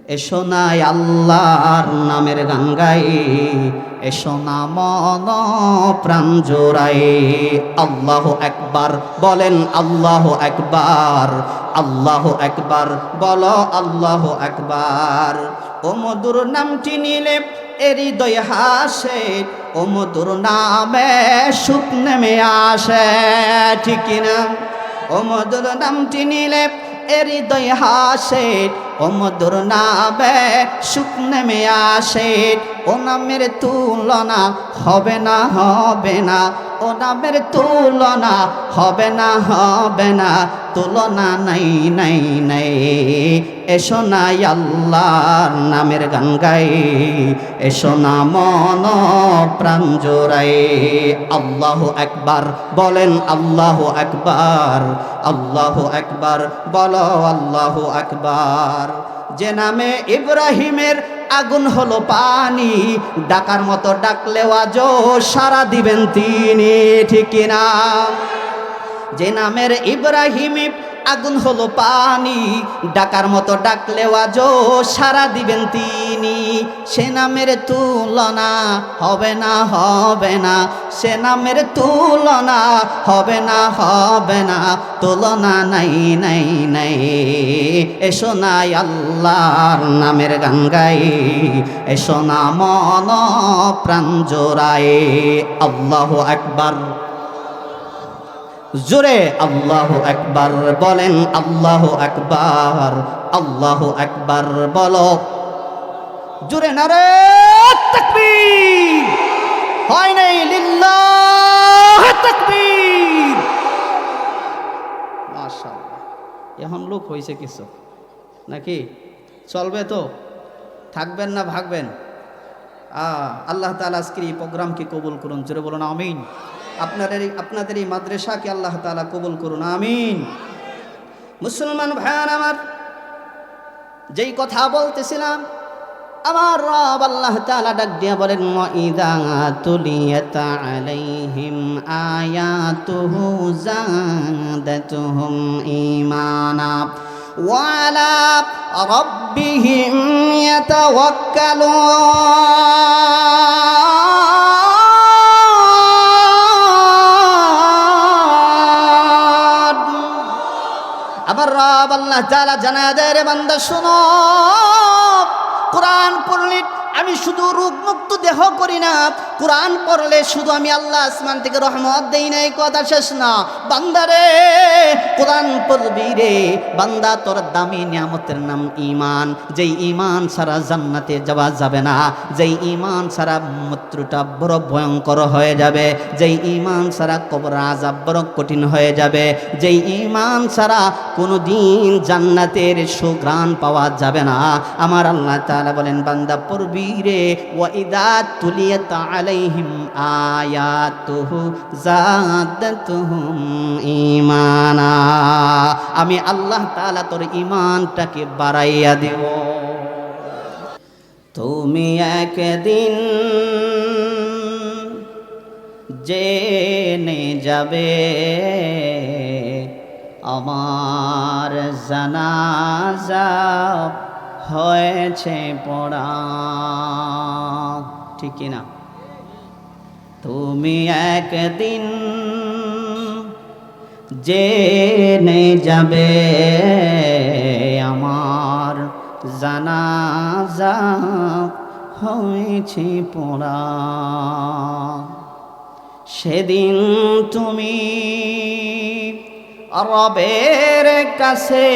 এসো না আল্লাহর নামের গান গাই, এসো না মন প্রাণ জোড়াই। আল্লাহু আকবার বলেন, আল্লাহু আকবার, আল্লাহু আকবার বলো, আল্লাহু আকবার। ও মধুর নামটি নিলে হৃদয় হাসে, ও মধুর নামে সুখ নেমে আসে, ঠিক না? ও মধুর নামটি নিলে হৃদয় হাসে, ও মধুর নামে সুখ নেমে আসে। ও নামের তুলনা হবে না, হবে না, ও নামের তুলনা হবে না, হবে না, তুলনা নাই নাই নাই। এসো না আল্লাহর নামের গান গাই, এসো না মন প্রাণ জোড়াই। আল্লাহু আকবার বলেন, আল্লাহু আকবার, আল্লাহু আকবার বলো, আল্লাহু আকবার। যে নামে ইব্রাহিমের আগুন হলো পানি, ডাকার মতো ডাকলেও আজও সাড়া দিবেন তিনি, ঠিক না? যে নামের ইব্রাহিম আগুন হলো পানি, ডাকার মতো ডাকলেও আজও সাড়া দিবেন তিনি। সে নামের তুলনা হবে না, হবে না, সে নামের তুলনা হবে না, হবে না, তুলনা নাই নাই নাই। এসো না আল্লাহর নামের গান গাই, এসো না মন প্রাণ জোড়ায়। আল্লাহু আকবার জোরে আল্লাহু আকবার বলেন, আল্লাহু আকবার, আল্লাহু আকবার বলো জোরে। নারে তাকবীর, হয় নাই লিল্লাহ তাকবীর। মাশাআল্লাহ, এখন লোক হয়েছে কিছু নাকি? চলবে তো? থাকবেন না ভাগবেন? আল্লাহ তাআলা আজকের এই প্রোগ্রামকে কবুল করুন, জোরে বলুন আমিন। আপনাদের এই মাদ্রাসাকে আল্লাহ তাআলা কবুল করুন, আমিন। মুসলমান ভাইয়ার আমার, যেই কথা বলতেছিলাম, আমার রব আল্লাহ তাআলা ডাক দিয়া বলেন, ওয়াইদা তুলিয়াত আলাইহিম আয়াতুহু যাদাতুহুম ঈমানা ওয়া আলা রাব্বিহিম ইয়াতাওয়াক্কালুন। আমার রব আল্লাহ তাআলা জানায় দেয়, রে বান্দা শোনো, কোরআন পড়লে আমি শুধু রোগ মুক্ত দেহ করি না, কোরআন পড়লে শুধু আমি আল্লাহ আসমান থেকে রহমত দেই না, এই কথা শেষ না। বান্দারে কোরআন পড়বি রে বান্দা, তোর দামি নিয়ামতের নাম ঈমান। যেই ঈমান ছাড়া জান্নাতে যাওয়া যাবে না, যেই ঈমান ছাড়া মৃত্যুটা বড় ভয়ঙ্কর হয়ে যাবে, যেই ঈমান ছাড়া কবর আযাব বড় কঠিন হয়ে যাবে, যেই ঈমান ছাড়া কোনোদিন জান্নাতের সুঘ্রাণ পাওয়া যাবে না। আমার আল্লাহ তাআলা বলেন, বান্দা পড়বি রে, ওয়াইদা তুলিয়াত আলাইহিম আয়াতুহু যাদাতুহুম ঈমানা। আমি আল্লাহ তাআলা তোর ঈমানটাকে বাড়াইয়া দেব। তুমি একদিন জেনে যাবে আমার জানাজা হয়েছে পড়া, ঠিক না? তুমি একদিন জেনে যাবে আমার জানাজা হয়েছে পড়া। সেদিন তুমি রবের কাছে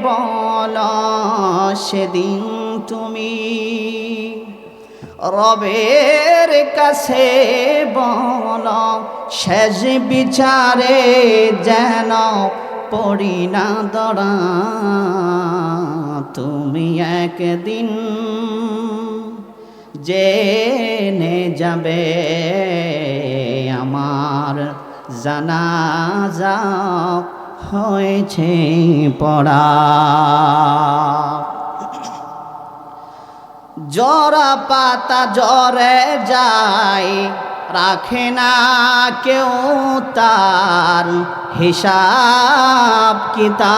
বলো, সেদিন তুমি রবের কাছে বলো, শেষ বিচারে যেন পড়ি না দড়া। তুমি একদিন জেনে যাবে আমার জানাজা হয়েছে পড়া। জরা পাতা জরে যায়, রাখে না কেউ তার হিসাব কিতাব।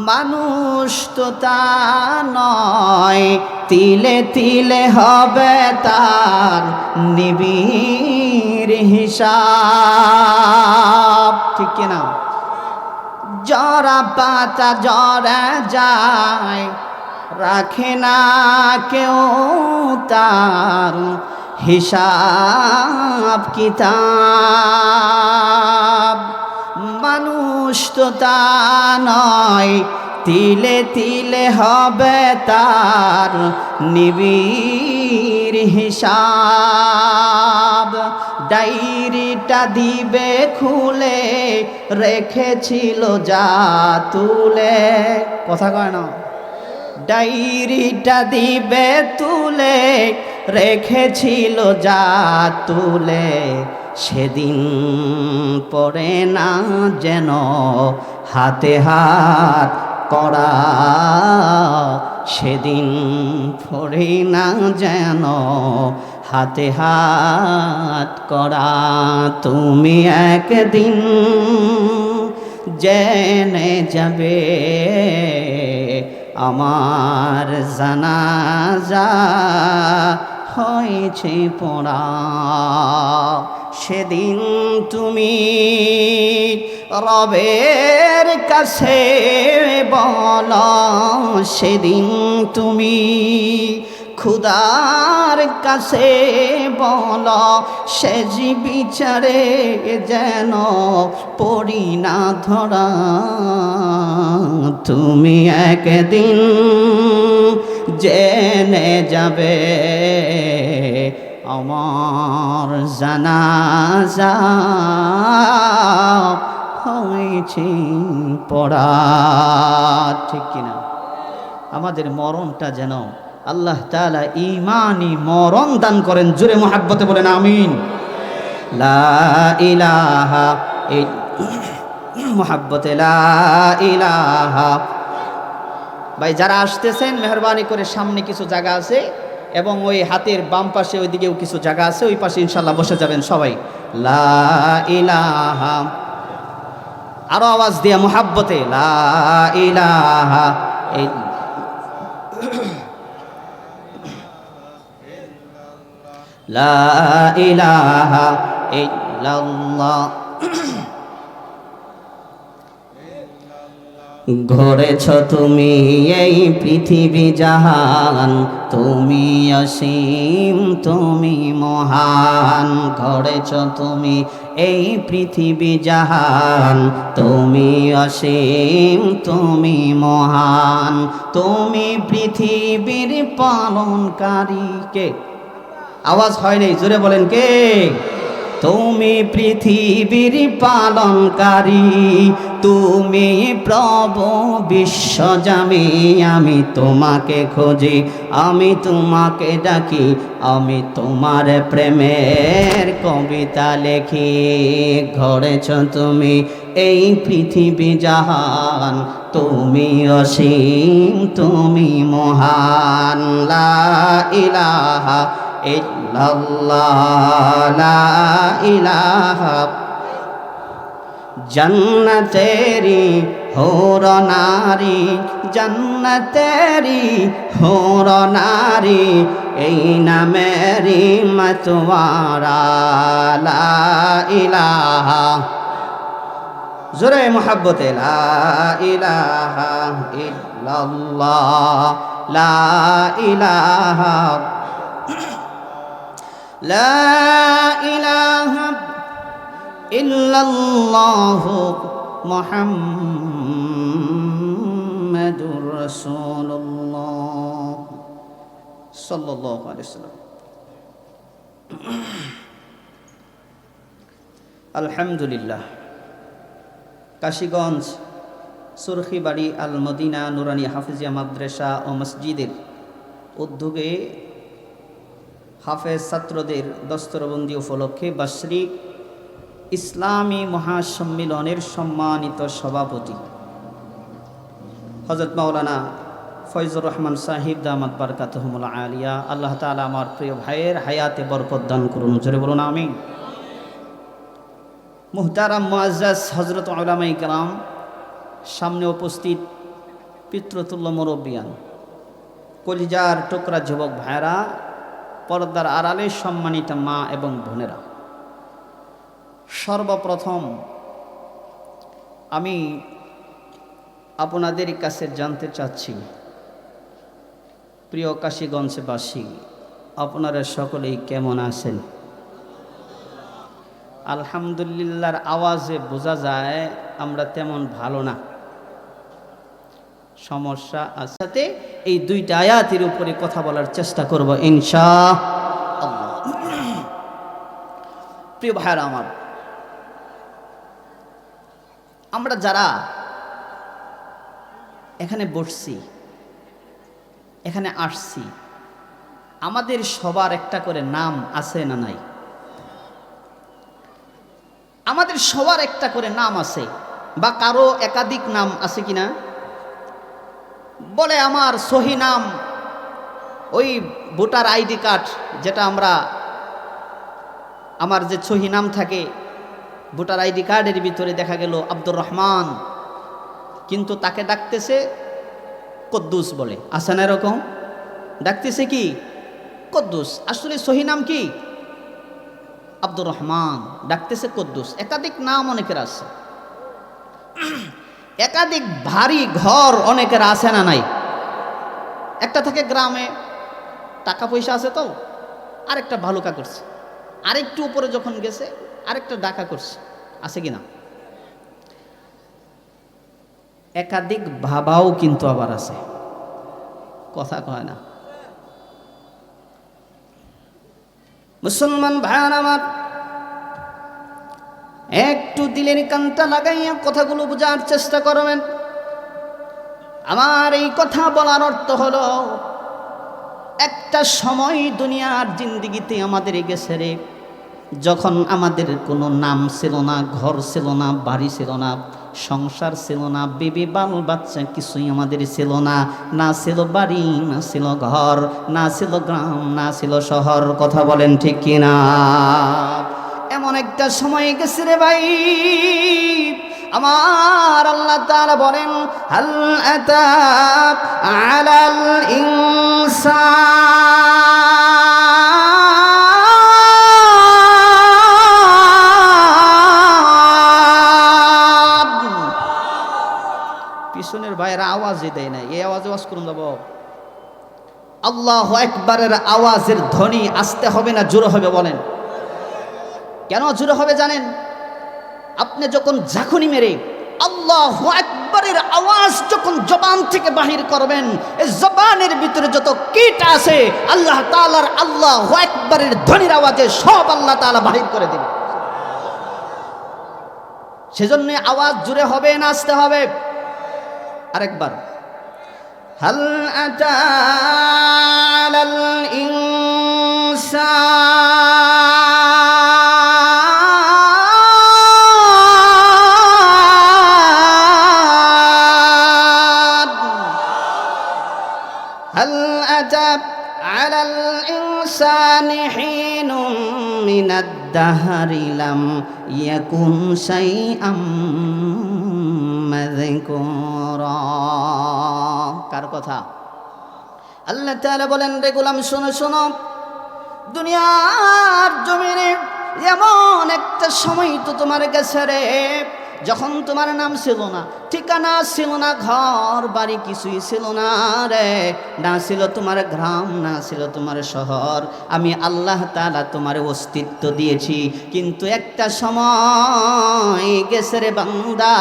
মানুষ তো তা নয়, তিলে তিলে হবে তার নিবিড় হিসাব, ঠিক কিনা? জরা পাতা জরা যায়, রাখে না কেউ তার হিসাব কিতাব। মানুষ তো তা নয়, তিলে তিলে হবে তার নিবিড় হিসাব। ডায়েরিটা দিবে খুলে, রেখেছিল যা তুলে, কথা কয় না? ডায়েরিটা দিবে তুলে, রেখেছিল যা তুলে, সেদিন পড়ে না যেন হাতে হাত করা, সেদিন পড়ে না যেন হাতে হাত করা। তুমি একদিন জেনে যাবে আমার জানাজা হয়েছে পড়া। সেদিন তুমি রবের কাছে বলো, সেদিন তুমি খুদার কাছে বলো, শেষ বিচারে যেন পড়ি না ধরা। তুমি একদিন জেনে যাবে আমার জানাজা হয়েছে পড়া, ঠিক কিনা? আমাদের মরণটা যেন আল্লাহ তাআলা ঈমানি মরণ দান করেন। জোরে মুহাব্বতে বলেন আমিন। লা ইলাহা মুহাব্বতে লা ইলাহা। ভাই যারা আসতেছেন মেহরবানি করে সামনে কিছু জায়গা আছে এবং ওই হাতের বাম পাশে ওইদিকেও কিছু জায়গা আছে, ওই পাশে ইনশাল্লাহ বসে যাবেন সবাই। লা ইলাহা, আরো আওয়াজ দিয়ে মুহাব্বতে লা ইলাহা। লা ইলাহা ইল্লাল্লাহ। গড়েছ তুমি এই পৃথিবী জাহান, তুমি অসীম তুমি মহান। গড়েছ তুমি এই পৃথিবী জাহান, তুমি অসীম তুমি মহান। তুমি পৃথিবীর পালনকারী কে? আওয়াজ হয় নাই, জোরে বলেন কে? তুমি পৃথিবীর পালনকারী, তুমি প্রভু বিশ্বজামি। আমি তোমাকে খুঁজি, আমি তোমাকে ডাকি, আমি তোমার প্রেমের কবিতা লেখি। গড়েছ তুমি এই পৃথিবী জাহান, তুমি অসীম তুমি মহান। লা ইলাহা ইল্লাল্লাহ, লা ইলাহা। জন্নতেরি হোর নারী, জন্নতেরি হোর নারী, এই নামেরি মতওয়ারা। লা ইলাহা, জোরে মুহাব্বতে লা ইলাহা ইল্লাল্লাহ, লা ইলাহা। লা ইলাহা ইল্লাল্লাহু মুহাম্মাদুর রাসূলুল্লাহ সাল্লাল্লাহু আলাইহি ওয়াসাল্লাম। আলহামদুলিল্লাহ। কাশীগঞ্জ সুরখিবাড়ি আল মদিনা নুরানি হাফিজিয়া মাদ্রাসা ও মসজিদের উদ্যোগে হাফেজ ছাত্রদের দস্তরবন্দি উপলক্ষে বার্ষিক ইসলামী মহাসম্মিলনের সম্মানিত সভাপতি হযরত মাওলানা ফয়জুর রহমান সাহিব দামাত বারকাতুহুমুল আলিয়া, আল্লাহ তাআলা আমার প্রিয় ভাইয়ের হায়াতে বরকত দান করুন। জোরে বলুন আমিন। মুহতারাম মুআজ্জাজ হযরত উলামায়ে কেরাম, সামনে উপস্থিত পিতৃতুল্য মুরব্বিয়ান, কলিজার টুকরা যুবক ভাইরা, পর্দার আড়ালে সম্মানিত মা এবং বোনেরা, সর্বপ্রথম আমি আপনাদের কাছে জানতে চাচ্ছি, প্রিয় কাশীগঞ্জবাসী, আপনারা সকলেই কেমন আছেন? আলহামদুলিল্লাহর আওয়াজে বোঝা যায় আমরা তেমন ভালো না, সমস্যা আছে। এই দুইটা আয়াতের উপরে কথা বলার চেষ্টা করব ইনশাআল্লাহ। প্রিয় ভাইরা আমার, আমরা যারা এখানে বসছি, এখানে আসছি, আমাদের সবার একটা করে নাম আছে না নাই? আমাদের সবার একটা করে নাম আছে, বা কারো একাধিক নাম আছে কিনা? বলে আমার সহি নাম ওই ভোটার আইডি কার্ড, যেটা আমার যে সহি নাম থাকে ভোটার আইডি কার্ডের ভিতরে দেখা গেল আব্দুর রহমান, কিন্তু তাকে ডাকতেছে কদ্দুস বলে, আছে না এরকম? ডাকতেছে কি কদ্দুস, আসলে সহি নাম কি আব্দুর রহমান, ডাকতেছে কদ্দুস। একাধিক নাম অনেকের আছে, একাধিক ভারী ঘর অনেকের আছে না নাই? একটা থাকে গ্রামে, টাকা পয়সা আছে তো, আরেকটা ভালুকা করছে, আরেকটু উপরে যখন গেছে আরেকটা ডাকা করছে, আছে কিনা? একাধিক ভাবাও কিন্তু আবার আছে, কথা কয় না। মুসলমান ভাইয়ার আমার, একটু দিলের কানটা লাগাইয়া কথাগুলো বোঝার চেষ্টা করবেন। আমার এই কথা বলার অর্থ হলো, একটা সময় দুনিয়ার জিন্দিগিতে আমাদের গেছে রে, যখন আমাদের কোনো নাম ছিল না, ঘর ছিল না, বাড়ি ছিল না, সংসার ছিল না, বেবি বাল বাচ্চা কিছুই আমাদের ছিল না, না ছিল বাড়ি, না ছিল ঘর, না ছিল গ্রাম, না ছিল শহর। কথা বলেন ঠিক কিনা? এমন একটা সময় গেছে রে ভাই, আমার আল্লাহ তাআলা বলেন, হাল আতা আলাল ইনসান। পিছনের ভাইয়েরা আওয়াজই দেয় না, এই আওয়াজে ওয়াজ করুন যাব। আল্লাহু আকবারের আওয়াজের ধ্বনি আসতে হবে না জোরে হবে? বলেন কেন জোরে হবে জানেন? আপনি যখন ঝাঁকুনি মেরে আল্লাহু আকবারের আওয়াজ যখন জবান থেকে বাহির করবেন, এই জবানের ভিতরে যত কীট আছে আল্লাহ তাআলার আল্লাহু আকবারের ধ্বনির আওয়াজে সব আল্লাহ তাআলা বাহির করে দিবেন। সেজন্য আওয়াজ জোরে হবে না আসতে হবে? আরেকবার, হাল আতা আলাল ইনসান, হাল আতা আলাল ইনসানি হিনুম মিনাদ দাহরি লাম ইয়াকুন শাইআম মাযকুরা। কার কথা? আল্লাহ তাআলা বলেন, রে গোলাম শোনো শোনো, দুনিয়ার জমিনে এমন একটা সময় তো তোমার কাছে রে, যখন তোমার নাম ছিল না, ঠিকানা ছিল না, ঘর বাড়ি কিছুই ছিল না রে, না ছিল তোমার গ্রাম, না ছিল তোমার শহর। আমি আল্লাহ তাআলা তোমার অস্তিত্ব দিয়েছি, কিন্তু একটা সময় গেছে রে বান্দা,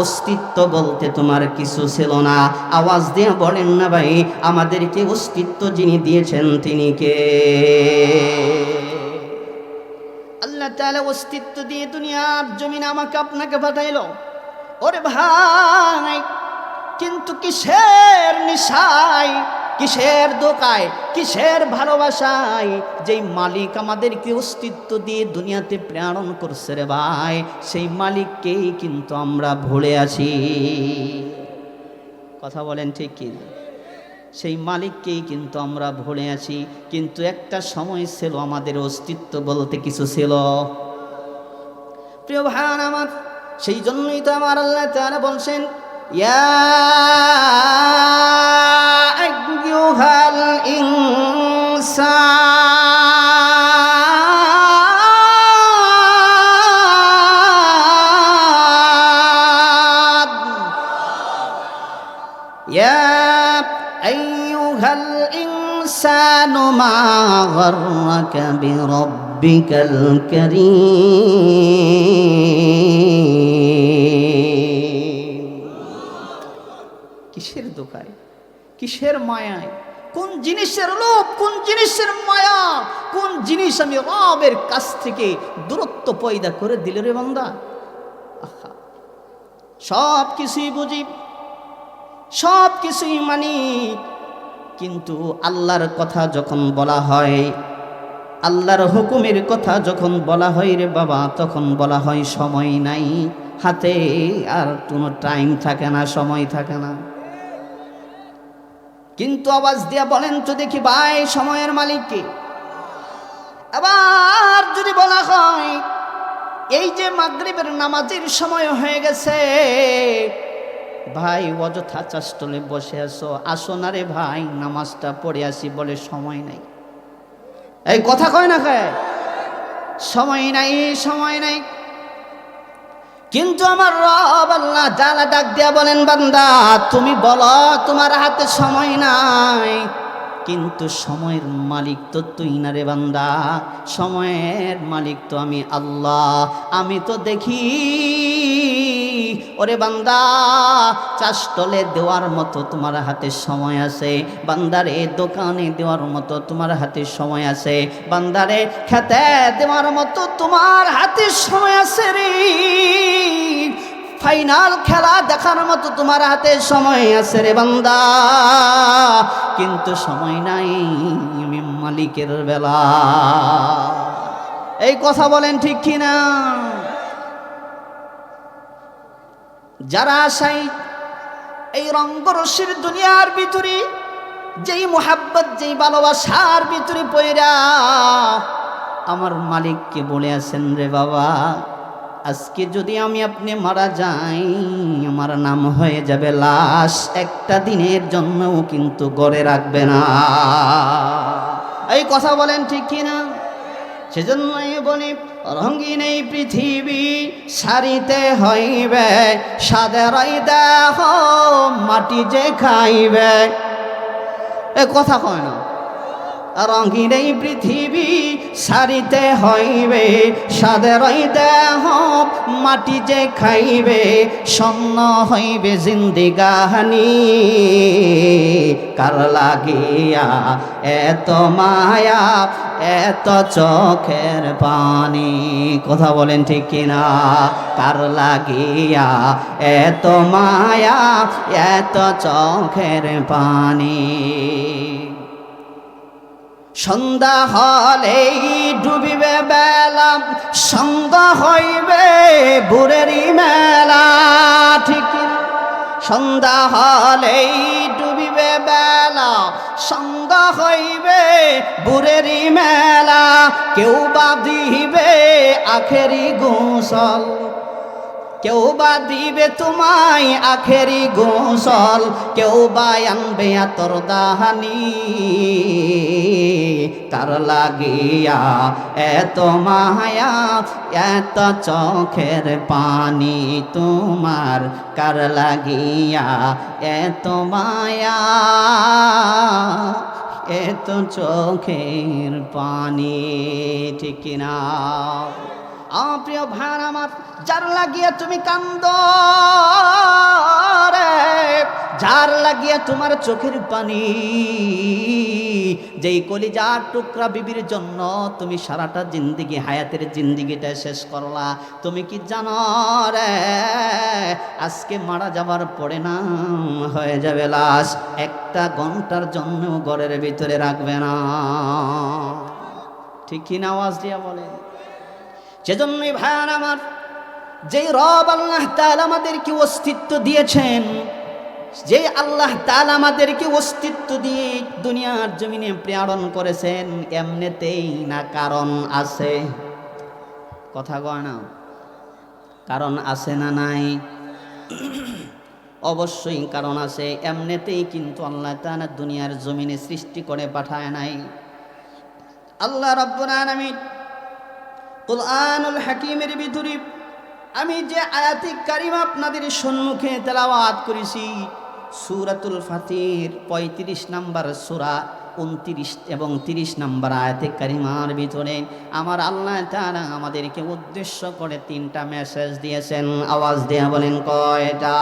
অস্তিত্ব বলতে তোমার কিছু ছিল না। আওয়াজ দিয়ে বলেন না ভাই, আমাদেরকে অস্তিত্ব যিনি দিয়েছেন তিনি কে? আল্লাহ তাআলা অস্তিত্ব দিয়ে দুনিয়ার জমিনে আমাকে আপনাকে পাঠাইলো। ওরে ভাই, কিন্তু কিসের নিশায়, কিসের দোকায়, কিসের ভালোবাসায় যেই মালিক আমাদেরকে অস্তিত্ব দিয়ে দুনিয়াতে প্রেরণ করছে রে ভাই, সেই মালিককেই কিন্তু আমরা ভুলে আছি। কথা বলেন ঠিক কি? সেই মালিককেই কিন্তু আমরা ভুলে আছি। কিন্তু একটা সময় ছিল আমাদের অস্তিত্ব বলতে কিছু ছিল। প্রিয় ভাই আমার, সেই জন্যই তো আমার আল্লাহ তাআলা বলছেন, ইয়া ইয়া আইয়ুহাল ইনসানু মা গাররাকা বিরাব্বিকাল কারীম। কিসের দোকায়, কিসের মায়ায়, কোন জিনিসের লোভ, কোন জিনিসের মায়া, কোন জিনিস আমি রবের কাছ থেকে দূরত্ব পয়দা করে দিল রে বান্দা। আহা, সব কিছুই বুঝি, সব কিছুই মানি, কিন্তু আল্লাহর কথা যখন বলা হয়, আল্লাহর হুকুমের কথা যখন বলা হয় রে বাবা, তখন বলা হয় সময় নাই, হাতে আর কোনো টাইম থাকে না, সময় থাকে না। কিন্তু আওয়াজ দিয়া বলেন তো দেখি ভাই, সময়ের মালিক কে? আবার যদি বলা হয় এই যে মাগরিবের নামাজের সময় হয়ে গেছে, ভাই অযথা চাষ্টলে বসে আসো, আসো না রে ভাই নামাজটা পড়ে আসি, বলে সময় নাই। এই কথা কয় না খায়, সময় নাই, সময় নাই। কিন্তু আমার রব আল্লাহ জালা ডাক দিয়া বলেন, বান্দা তুমি বলো তোমার হাতে সময় নাই, কিন্তু সময়ের মালিক তো তুই না রে বান্দা, সময়ের মালিক তো আমি আল্লাহ। আমি তো দেখি ওরে বান্দা, চাষতলে দেওয়ার মতো তোমার হাতে সময় আছে, বান্দারে দোকানে দেওয়ার মতো তোমার হাতে সময় আছে, বান্দারে খেতে দেওয়ার মতো তোমার হাতে সময় আছে রে, ফাইনাল খেলা দেখার মতো তোমার হাতে সময় আছে রে বান্দা, কিন্তু সময় নাই আমি মালিকের বেলা। এই কথা বলেন ঠিক কিনা? যারা আসাই এই রঙ্গরসির দুনিয়ার ভিতরে, যেই মোহাব্বত, যেই ভালোবাসার ভিতরে পয়রা আমার মালিককে বলে আছেন, রে বাবা আজকে যদি আমি আপনি মারা যাই, আমার নাম হয়ে যাবে লাশ, একটা দিনের জন্যও কিন্তু গড়ে রাখবে না। এই কথা বলেন ঠিক কিনা? সেজন্যই বলি রঙিন এই পৃথিবী সারিতে হইবে, সাদের দেহ মাটি যে খাইবে। এ কথা কয় না? রঙিন এই পৃথিবী সারিতে হইবে, সাদের দেহ মাটি যে খাইবে, শূন্য হইবে জিন্দিগানি, কার লাগিয়া এত মায়া, এত চোখের পানি। কথা বলেন ঠিক কিনা? কার লাগিয়া এত মায়া, এত চোখের পানি। সন্ধ্যা হলেই ডুবিবে বেলা, সঙ্গ হইবে বুড়েরই মেলা। ঠিক সন্ধ্যা হলেই ডুবিবে বেলা, সঙ্গ হইবে বুড়েরই মেলা, কেউ বা দিবে আখেরি গোসল, কেউ বা দিবে তোমায় আখেরি গোসল, কেউ বা আনবে আতর দাহানি, কার লাগিয়া এত মায়া, এত চোখের পানি তোমার, কার লাগিয়া এত মায়া, এত চোখের পানি। ঠিক কিনা? প্রিয় ভাই আমার, যার লাগিয়া তুমি কান্দ রে, যার লাগিয়া তোমার চোখের পানি, যেই কলিজার টুকরা বিবির জন্য তুমি সারাটা জিন্দিগি, হায়াতের জিন্দিগিটা শেষ করলা, তুমি কি জানো রে আজকে মারা যাবার পরে না হয়ে যাবে লাশ, একটা ঘন্টার জন্য ঘরের ভিতরে রাখবে না। ঠিক কিনা? আওয়াজ দিয়া বলে। সেজন্যই ভাইয়ার আমার, যেই রব আল্লাহ তাআলা আমাদেরকে অস্তিত্ব দিয়েছেন, যে আল্লাহ তাআলা আমাদেরকে অস্তিত্ব দিয়ে দুনিয়ার জমিনে প্রেরণ করেছেন, এমনিতেই না কারণ আছে? কথা কয় না? কারণ আছে না নাই? অবশ্যই কারণ আছে। এমনিতেই কিন্তু আল্লাহ তাআলা দুনিয়ার জমিনে সৃষ্টি করে পাঠায় নাই। আল্লাহ রাব্বুল আলামিন কুরআনুল হাকীমের ভিতরে আমি যে আয়াতে কারিমা আপনাদের সম্মুখে তেলাওয়াত করেছি, সূরাতুল ফাতির ৩৫ নম্বর সূরা ২৯ এবং ৩০ নম্বর আয়াতে কারিমার ভিতরে আমার আল্লাহ তাআলা আমাদেরকে উদ্দেশ্য করে 3টা মেসেজ দিয়েছেন। আওয়াজ দিয়ে বলেন কয়টা?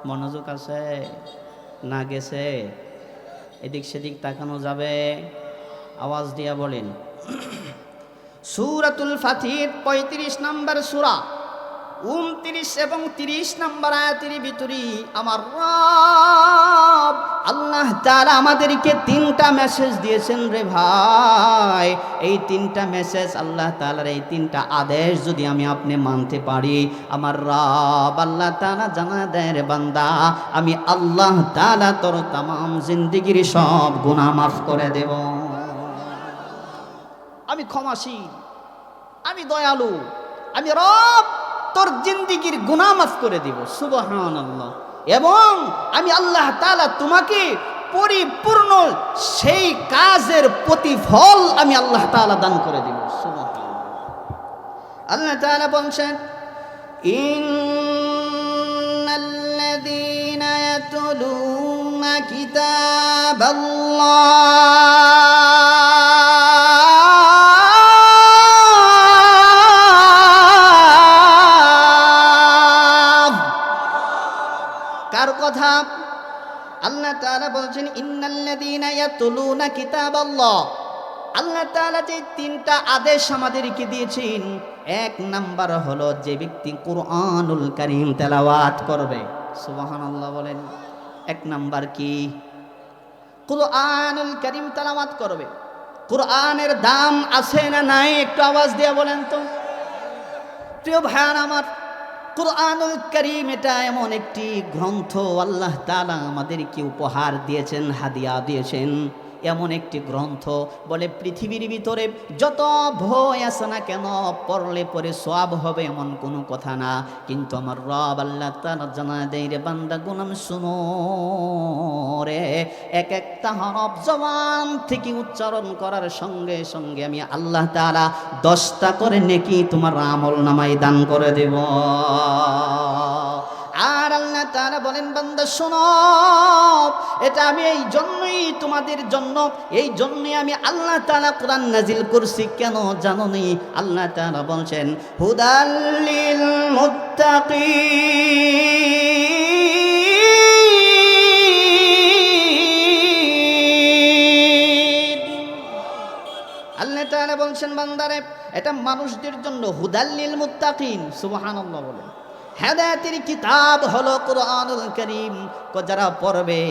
মনোযোগ আছে না গেছে? এদিক সেদিক তাকানো যাবে? আওয়াজ দিয়া বলেন। সূরাতুল ফাতির ৩৫ নম্বর সূরা ২৯ এবং ৩০ নম্বর আয়াতের ভিতরে আমার রব আল্লাহ তাআলা আমাদেরকে 3টা মেসেজ দিয়েছেন রে ভাই। এই 3টা মেসেজ আল্লাহ তাআলার এই 3টা আদেশ যদি আমি আপনি মানতে পারি, আমার রব আল্লাহ তাআলা জানা দেয় রে বান্দা, আমি আল্লাহ তাআলা তোর तमाम জিন্দেগির সব গুনাহ মাফ করে দেব। আমি ক্ষমাশীল, আমি দয়ালু, আমি রব তোর জিন্দেগির গুনাহ মাফ করে দিব। সুবহানাল্লাহ। এবং আমি আল্লাহ তাআলা তোমাকে পরিপূর্ণ সেই কাজের প্রতিফল আমি আল্লাহ তাআলা দান করে দিব। সুবহানাল্লাহ। আল্লাহ তাআলা বলছেন, ইন্নাল্লাযীনা ইয়াতলুনা কিতাবাল্লাহ কথা আল্লাহ তাআলা বলছেন, ইন্নাল্লাযীনা ইয়াতলুনা কিতাবাল্লাহ। আল্লাহ তাআলা যে 3টা আদেশ আমাদেরকে দিয়েছেন, 1 নাম্বার হলো যে ব্যক্তি কুরআনুল কারীম তেলাওয়াত করবে। সুবহানাল্লাহ বলেন। 1 নাম্বার কি? কুরআনুল কারীম তেলাওয়াত করবে। কুরআনের দাম আছে না নাই? একটু আওয়াজ দিয়ে বলেন তো। প্রিয় ভাইরা আমার, কুরআনুল কারীম এটা এমন একটি গ্রন্থ আল্লাহ তাআলা আমাদেরকে উপহার দিয়েছেন, হাদিয়া দিয়েছেন। এমন একটি গ্রন্থ বলে পৃথিবীর ভিতরে যত ভয় আছে না কেন, পড়লে পরে সওয়াব হবে এমন কোনো কথা না। কিন্তু আমার রব আল্লাহ তাআলা জানা দেয় রে বান্দা গুনাম শুনো রে, এক একটা হরফ জবান থেকে উচ্চারণ করার সঙ্গে সঙ্গে আমি আল্লাহ তাআলা 10টা করে নেকি তোমার আমল নামায় দান করে দেব। আর আল্লাহ তাআলা বলেন, বান্দা শোনো, এটা আমি এই জন্যই তোমাদের জন্য, এই জন্যই আমি আল্লাহ তাআলা কোরআন নাজিল করছি। কেন জানো নি? আল্লাহ তাআলা বলছেন, হুদাল লিল মুত্তাকিন। আল্লাহ তাআলা বলছেন, বান্দারে এটা মানুষদের জন্য, হুদাল লিল মুত্তাকিন। সুবহানাল্লাহ বলে। হেদায়েতের কিতাব হলো কুরআনুল কারীম। যারা পড়বে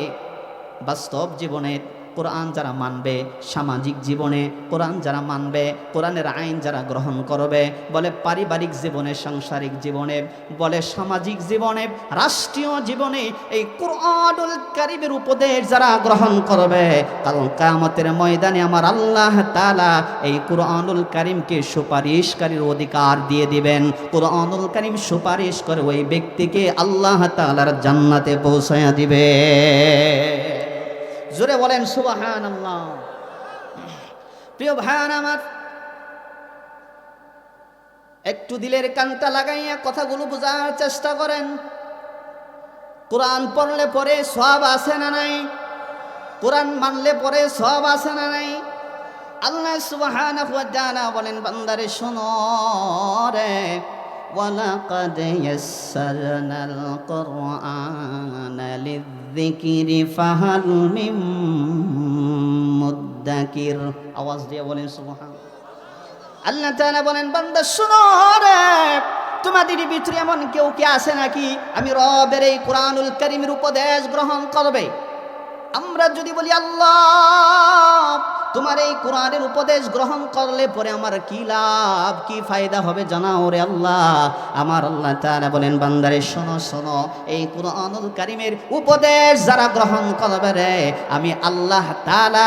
বাস্তব জীবনে কোরআন, যারা মানবে সামাজিক জীবনে কোরআন, যারা মানবে কোরআনের আইন যারা গ্রহণ করবে, বলে পারিবারিক জীবনে, সাংসারিক জীবনে, বলে সামাজিক জীবনে, রাষ্ট্রীয় জীবনে এই কুরআনুল কারীমের উপদেশ যারা গ্রহণ করবে, কাল কিয়ামতের ময়দানে আমার আল্লাহ তাআলা এই কুরআনুল কারীমকে সুপারিশকারীর অধিকার দিয়ে দিবেন। কুরআনুল কারীম সুপারিশ করে ওই ব্যক্তিকে আল্লাহ তাআলার জান্নাতে পৌঁছায়া দিবে। জোরে বলেন সুবহানাল্লাহ। প্রিয় ভাইরা আমার, একটু দিলের কানটা লাগাইয়া কথাগুলো বোঝার চেষ্টা করেন। কোরআন পড়লে পরে সওয়াব আছে না নাই? কোরআন মানলে পরে সওয়াব আছে না নাই? আল্লাহ সুবহানাহু ওয়া তাআলা বলেন, বান্দারে শোনো রে, ওয়ালাকাদ ইয়াসসারনাল কুরআনা লিযিকরি ফাহাল মিন মুদ্দাকির। আওয়াজ দিয়ে বলেন সুবহানাল্লাহ। আল্লাহ তাআলা বলেন, বান্দা শোনো রে, তোমাদের ভিতরে এমন কেউ কি আছে নাকি আমি রবের এই কুরআনুল কারীমের উপদেশ গ্রহণ করবে? আমরা যদি বলি আল্লাহ তোমার এই কোরআনের উপদেশ গ্রহণ করলে পরে আমার কি লাভ, কি ফায়দা হবে জানাও রে আল্লাহ। আমার আল্লাহ তাআলা বলেন, বান্দারে শোনো শোনো, এই কুরআনুল কারীমের উপদেশ যারা গ্রহণ করবে রে, আমি আল্লাহ তাআলা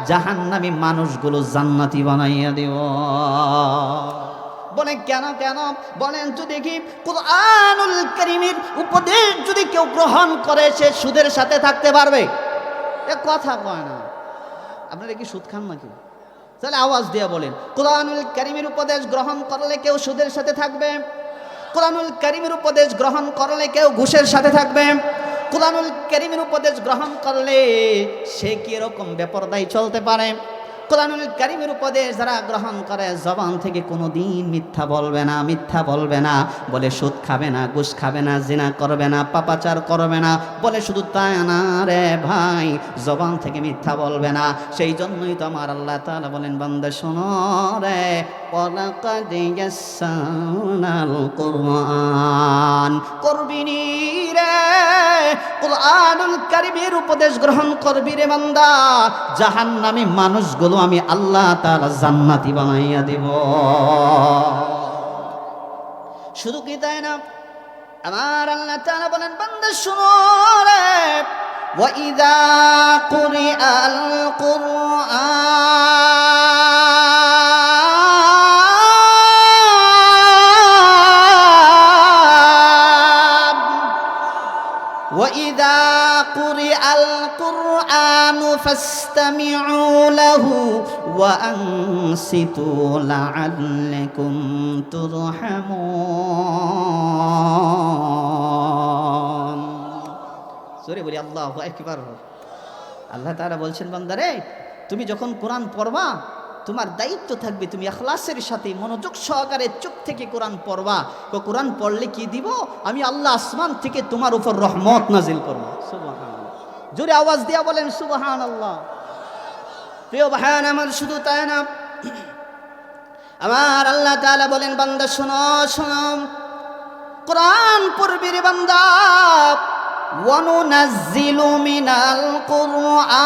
জাহান্নামী মানুষগুলো জান্নাতি বানাইয়া দেব। বলে কেন কেন? বলেন তো দেখি। কুরআনুল কারীমের উপদেশ যদি কেউ গ্রহণ করে, সে সুদের সাথে থাকতে পারবে? এ কথা কয় না। আপনারা কি সুদ খান নাকি? তাহলে আওয়াজ দিয়ে বলেন, কুরআনুল কারীমের উপদেশ গ্রহণ করলে কেউ সুদের সাথে থাকবে? কুরআনুল কারীমের উপদেশ গ্রহণ করলে কেউ ঘুষের সাথে থাকবে? কুরআনুল কারীমের উপদেশ গ্রহণ করলে সে কি এরকম বেপরদায় চলতে পারে? কুরআনুল কারীমের উপদেশ যারা গ্রহণ করে জবান থেকে কোনোদিন মিথ্যা বলবে না, বলে সুদ খাবে না, ঘুষ খাবে না, জিনা করবে না, পাপাচার করবে না, বলে শুধু তাই না রে ভাই, জবান থেকে মিথ্যা বলবে না। সেই জন্যই তো আমার আল্লাহ তাআলা বলেন, বান্দা শোনো রে, ওয়ালাকাদ ইয়াসসারনাল কুরআন, করবিনি রে, কুরআনুল কারীমের উপদেশ গ্রহণ করবি রে বান্দা, জাহান্নামী মানুষগুলো আমি আল্লাহ তাআলা জান্নাতি বানাইয়া দেব। শুধু কি তাই না, আমার আল্লাহ তাআলা বলেন, বান্দা শুনো রে, ওয়া ইযা কুরিআল কুরআন وَإِذَا قُرِئَ الْقُرْآنُ فَاسْتَمِعُوا لَهُ وَأَنصِتُوا لَعَلَّكُمْ تُرْحَمُونَ। সূরা বলি আল্লাহু আকবার। আল্লাহ তাআলা বলছেন, বান্দারে তুমি যখন কোরআন পড়বা, তোমার দায়িত্ব থাকবে তুমি ইখলাসের সাথে মনোযোগ সহকারে চোখ থেকে কোরআন পড়বা। কোরআন পড়লে কি দিব? আমি আল্লাহ আসমান থেকে তোমার উপর রহমত নাজিল করব। সুবহানাল্লাহ, জোরে আওয়াজ দিয়া বলেন সুবহানাল্লাহ। প্রিয় ভাইয়ান আমার, শুধু তাই না, আমার আল্লাহ তাআলা বলেন, বান্দা শোনো শোনো, কোরআন পড়বি রে বান্দা, ওয়া নুনাজ্জিলু মিনাল কুরআন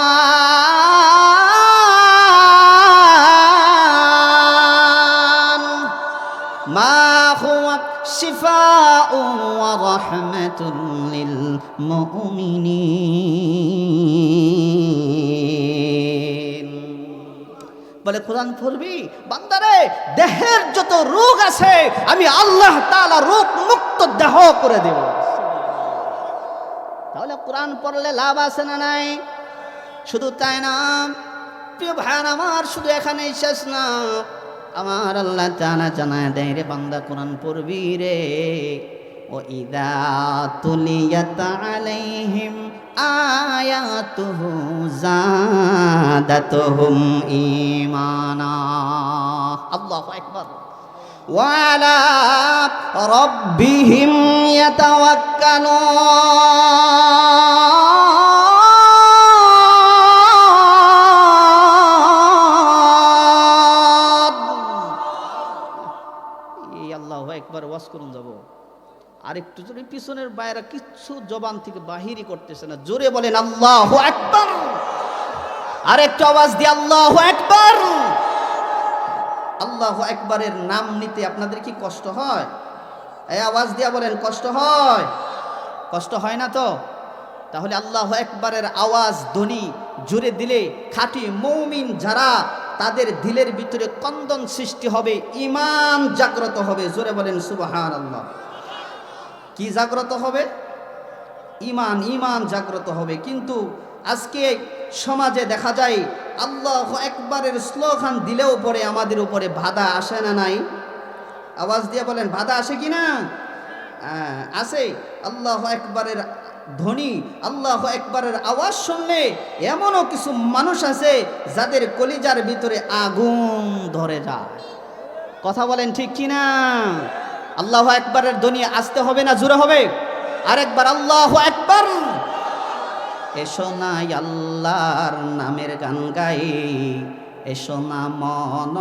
মা হুয়া শিফাউন ওয়া রাহমাতুল লিল মুমিনিন। বলে কোরআন পড়বি বান্দারে, দেহের যত রোগ আছে আমি আল্লাহ তাআলা রোগ মুক্ত দেহ করে দেব। তাহলে কোরআন পড়লে লাভ আছে না নাই? শুধু তাই না প্রিয় ভাইয়ান আমার, শুধু এখানেই শেষ না, আমার আল্লাহ তাআলা জানায় দেয় রে বান্দা, কোরআন পড়বি রে, ও ইদা তুলিয়াত আলাইহিম আয়াতুহু যাদাতুহুম ঈমানা। আল্লাহু আকবার। ওয়া আলা রাব্বিহিম ইয়াতাওয়াক্কালুন। এই আল্লাহু আকবার ওয়াজ করুন যাব, আর একটু জোরে, পিছনের বাইরে কিচ্ছু জবান থেকে বাহিরই করতেছে না, জোরে বলেন আল্লাহু আকবার। আর একটু আওয়াজ দিয়ে আল্লাহু আকবার। আল্লাহু আকবারের নাম নিতে আপনাদের কি কষ্ট হয়? এই আওয়াজ দিয়া বলেন, কষ্ট হয়? কষ্ট হয় না তো? তাহলে আল্লাহু আকবারের আওয়াজ ধ্বনি জোরে দিলে খাঁটি মুমিন যারা, তাদের দিলের ভিতরে কন্দন সৃষ্টি হবে, ঈমান জাগ্রত হবে। জোরে বলেন সুবহানাল্লাহ। কি জাগ্রত হবে? ঈমান, ঈমান জাগ্রত হবে। কিন্তু আজকে সমাজে দেখা যায় আল্লাহু আকবারের স্লোগান দিলেও পরে আমাদের উপরে বাধা আসে না নাই? আওয়াজ দিয়ে বলেন, বাধা আসে কি না? আসে। আল্লাহু আকবারের ধ্বনি, আল্লাহু আকবারের আওয়াজ শুনলে এমনও কিছু মানুষ আছে যাদের কলিজার ভিতরে আগুন ধরে যায়। কথা বলেন ঠিক কি না? আল্লাহু আকবারের ধ্বনি আসতে হবে না জোরে হবে? আরেকবার আল্লাহু আকবার। এসো না আল্লাহর নামের গান গাই, এসো না মন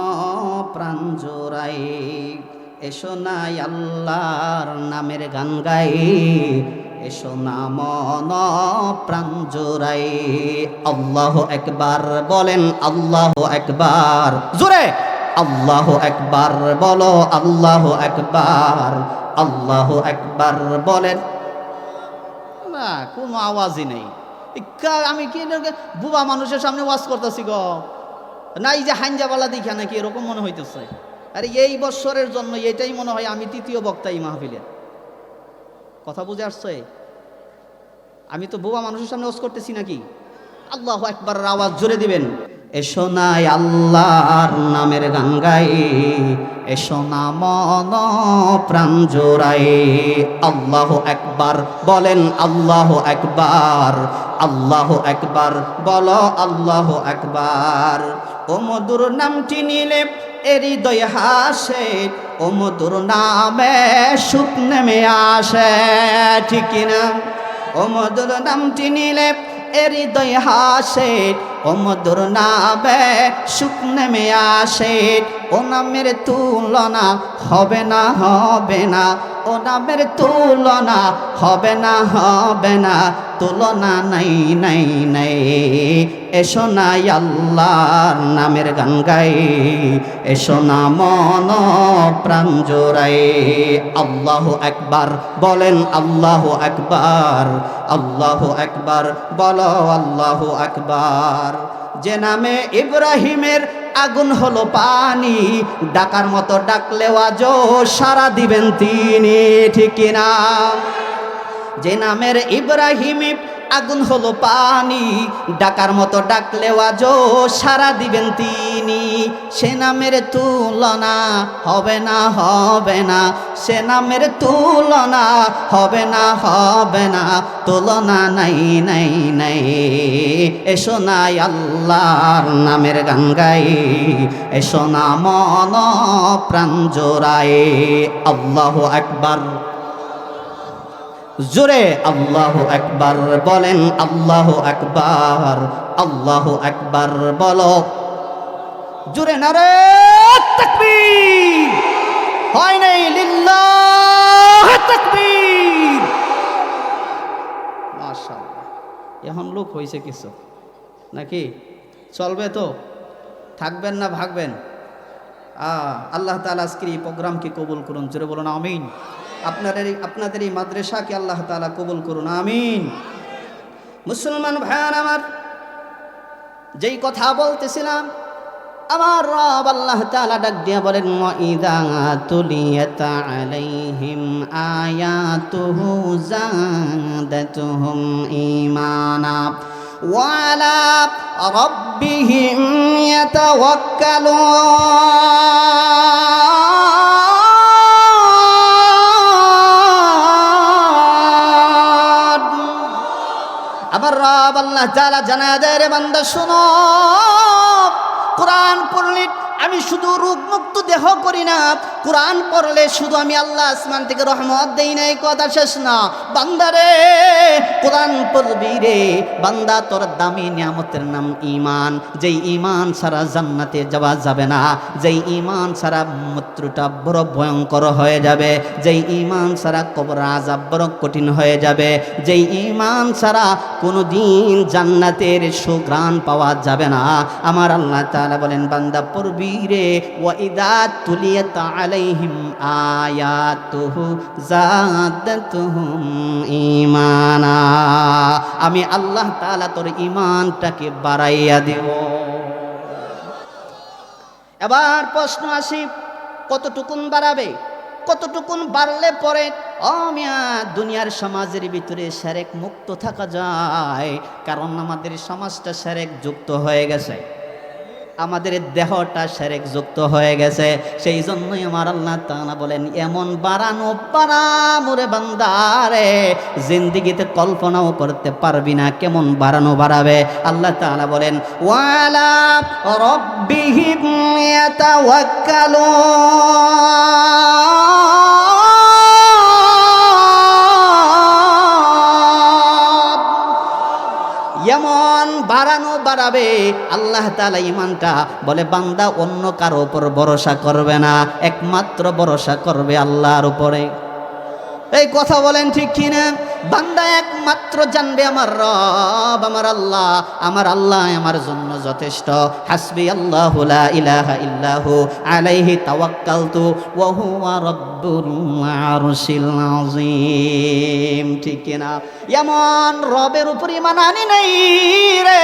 প্রাণ জোড়াই, এসো না আল্লাহর নামের গান গাই, এসো না মন প্রাণ জোড়াই। আল্লাহু আকবার বলেন, আল্লাহু আকবার জোরে, আল্লাহু আকবার বলো, আল্লাহু আকবার, আল্লাহু আকবার বলেন। না, কোনো আওয়াজই নেই। আমি কি বুবা মানুষের সামনে ওয়াজ করতেছি গো, না এই যে হাঞ্জাবালা দেখা নাকি এরকম মনে হইতেছে। আরে এই বছরের জন্য এটাই মনে হয় আমি তৃতীয় বক্তা এই মাহফিলের। কথা বুঝে আসছে? আমি তো বুবা মানুষের সামনে ওয়াজ করতেছি নাকি? আল্লাহু আকবার আওয়াজ জোরে দিবেন। এসো না আল্লাহর নামের গান গাই, এসো না মন প্রাণ জোড়াই। আল্লাহু আকবার। আকবার, বলেন আল্লাহু আকবার, আল্লাহু আকবার, বলো আল্লাহু আকবার। ও মধুর নামটি নিলে হৃদয় হাসে, ও মধুর নামে সুখ নেমে আসে, ঠিক কিনা? ও মধুর নামটি নিলে হৃদয় হাসে, ও মধুর নামে সুখ নেমে আসে। ও নামের তুলনা হবে না, হবে না, ও নামের তুলনা হবে না, হবে না, তুলনা নাই নাই নাই। এসো না আল্লাহর নামের গান গাই, এসো না মন প্রাণ জোড়াই। আল্লাহু আকবার, বলেন আল্লাহু আকবার, আল্লাহু আকবার, বলো আল্লাহু আকবার। যে নামে ইব্রাহিমের আগুন হলো পানি, ডাকার মতো ডাকলেও আজও সারা দিবেন তিনি, ঠিক কিনা? যে নামের ইব্রাহিম আগুন হলো পানি, ডাকার মতো ডাকলেও আজও সারা দিবেন তিনি। সে নামের তুলনা হবে না, হবে না, সে নামের তুলনা হবে না, হবে না, তুলনা নাই নাই নাই। এসো না আল্লাহর নামের গান গাই, এসো না মন প্রাণ জোড়ায়। আল্লাহু আকবার, জোরে আল্লাহু আকবার, বলেন আল্লাহু আকবার, আল্লাহু আকবার, বলো জোরে নারে তাকবীর। হয় নাই লিল্লাহ তাকবীর। মাশাআল্লাহ, এখন লোক হয়েছে কিছু নাকি? চলবে তো? থাকবেন না ভাগবেন? আল্লাহ তাআলা আজকের এই প্রোগ্রামকে কবুল করুন, জোরে বলুন আমিন। আপনাদের এই মাদ্রাসাকে আল্লাহ তাআলা কবুল করুন, আমিন। মুসলমান ভাইয়ার আমার, যেই কথা বলতেছিলাম, আমার রব আল্লাহ তাআলা ডাক দিয়া বলেন, ওয়াইদা তুলিয়াত আলাইহিম আয়াতুহু যাদাতুহুম ঈমানা ওয়া আলা রাব্বিহিম ইয়াতাওয়াক্কালুন। আমার রব আল্লাহ তাআলা জানায় দেয়, রে বান্দা শোনো, কোরআন পড়লে আমি শুধু রোগ মুক্ত দেহ করি না, কোরআন পড়লে শুধু আমি আল্লাহ আসমান থেকে রহমত দেই না, এই কথা শেষ না। বান্দারে কোরআন পড়বি রে বান্দা, তোর দামি নিয়ামতের নাম ঈমান। যেই ঈমান ছাড়া জান্নাতে যাওয়া যাবে না, যেই ঈমান ছাড়া মৃত্যুটা বড় ভয়ঙ্কর হয়ে যাবে, যেই ঈমান ছাড়া কবর আযাব বড় কঠিন হয়ে যাবে, যেই ঈমান ছাড়া কোনো দিন জান্নাতের সুঘ্রাণ পাওয়া যাবে না। আমার আল্লাহ তাআলা বলেন, বান্দা পড়বি রে, ওয়াইদা তুলিয়াত আলাইহিম আয়াতুহু যাদাতুহুম ঈমানা। আমি আল্লাহ তাআলা তোর ঈমানটাকে বাড়াইয়া দেব। এবার প্রশ্ন আসি, কতটুকুন বাড়াবে? কতটুকুন বাড়লে পরে মিয়া দুনিয়ার সমাজের ভিতরে শিরক মুক্ত থাকা যায়? কারণ আমাদের সমাজটা শিরক যুক্ত হয়ে গেছে, আমাদের দেহটা শিরক যুক্ত হয়ে গেছে। সেই জন্যই আমার আল্লাহ তাআলা বলেন, এমন বাড়ানো বাড়ামোরে বান্দারে জিন্দেগিতে কল্পনাও করতে পারবি না কেমন বাড়ানো বাড়াবে। আল্লাহ তাআলা বলেন, ওয়ালা রাব্বিহিম ইয়াতাওয়াক্কালুন। এমন বাড়ানো বাড়াবে আল্লাহ তাআলা ঈমানটা, বলে বান্দা অন্য কারো উপর ভরসা করবে না, একমাত্র ভরসা করবে আল্লাহর উপরে। এই কথা বলেন ঠিক কিনা? বান্দা একমাত্র জানবে আমার রব, আমার আল্লাহ, আমার আল্লাহ আমার জন্য যথেষ্ট। হাসবি আল্লাহু লা ইলাহা ইল্লাহু আলাইহি তাওয়াক্কালতু ওয়া হুয়া রাব্বুল আরশিল আযীম, ঠিক কিনা? এমন রবের উপর ঈমান আনি নাই রে,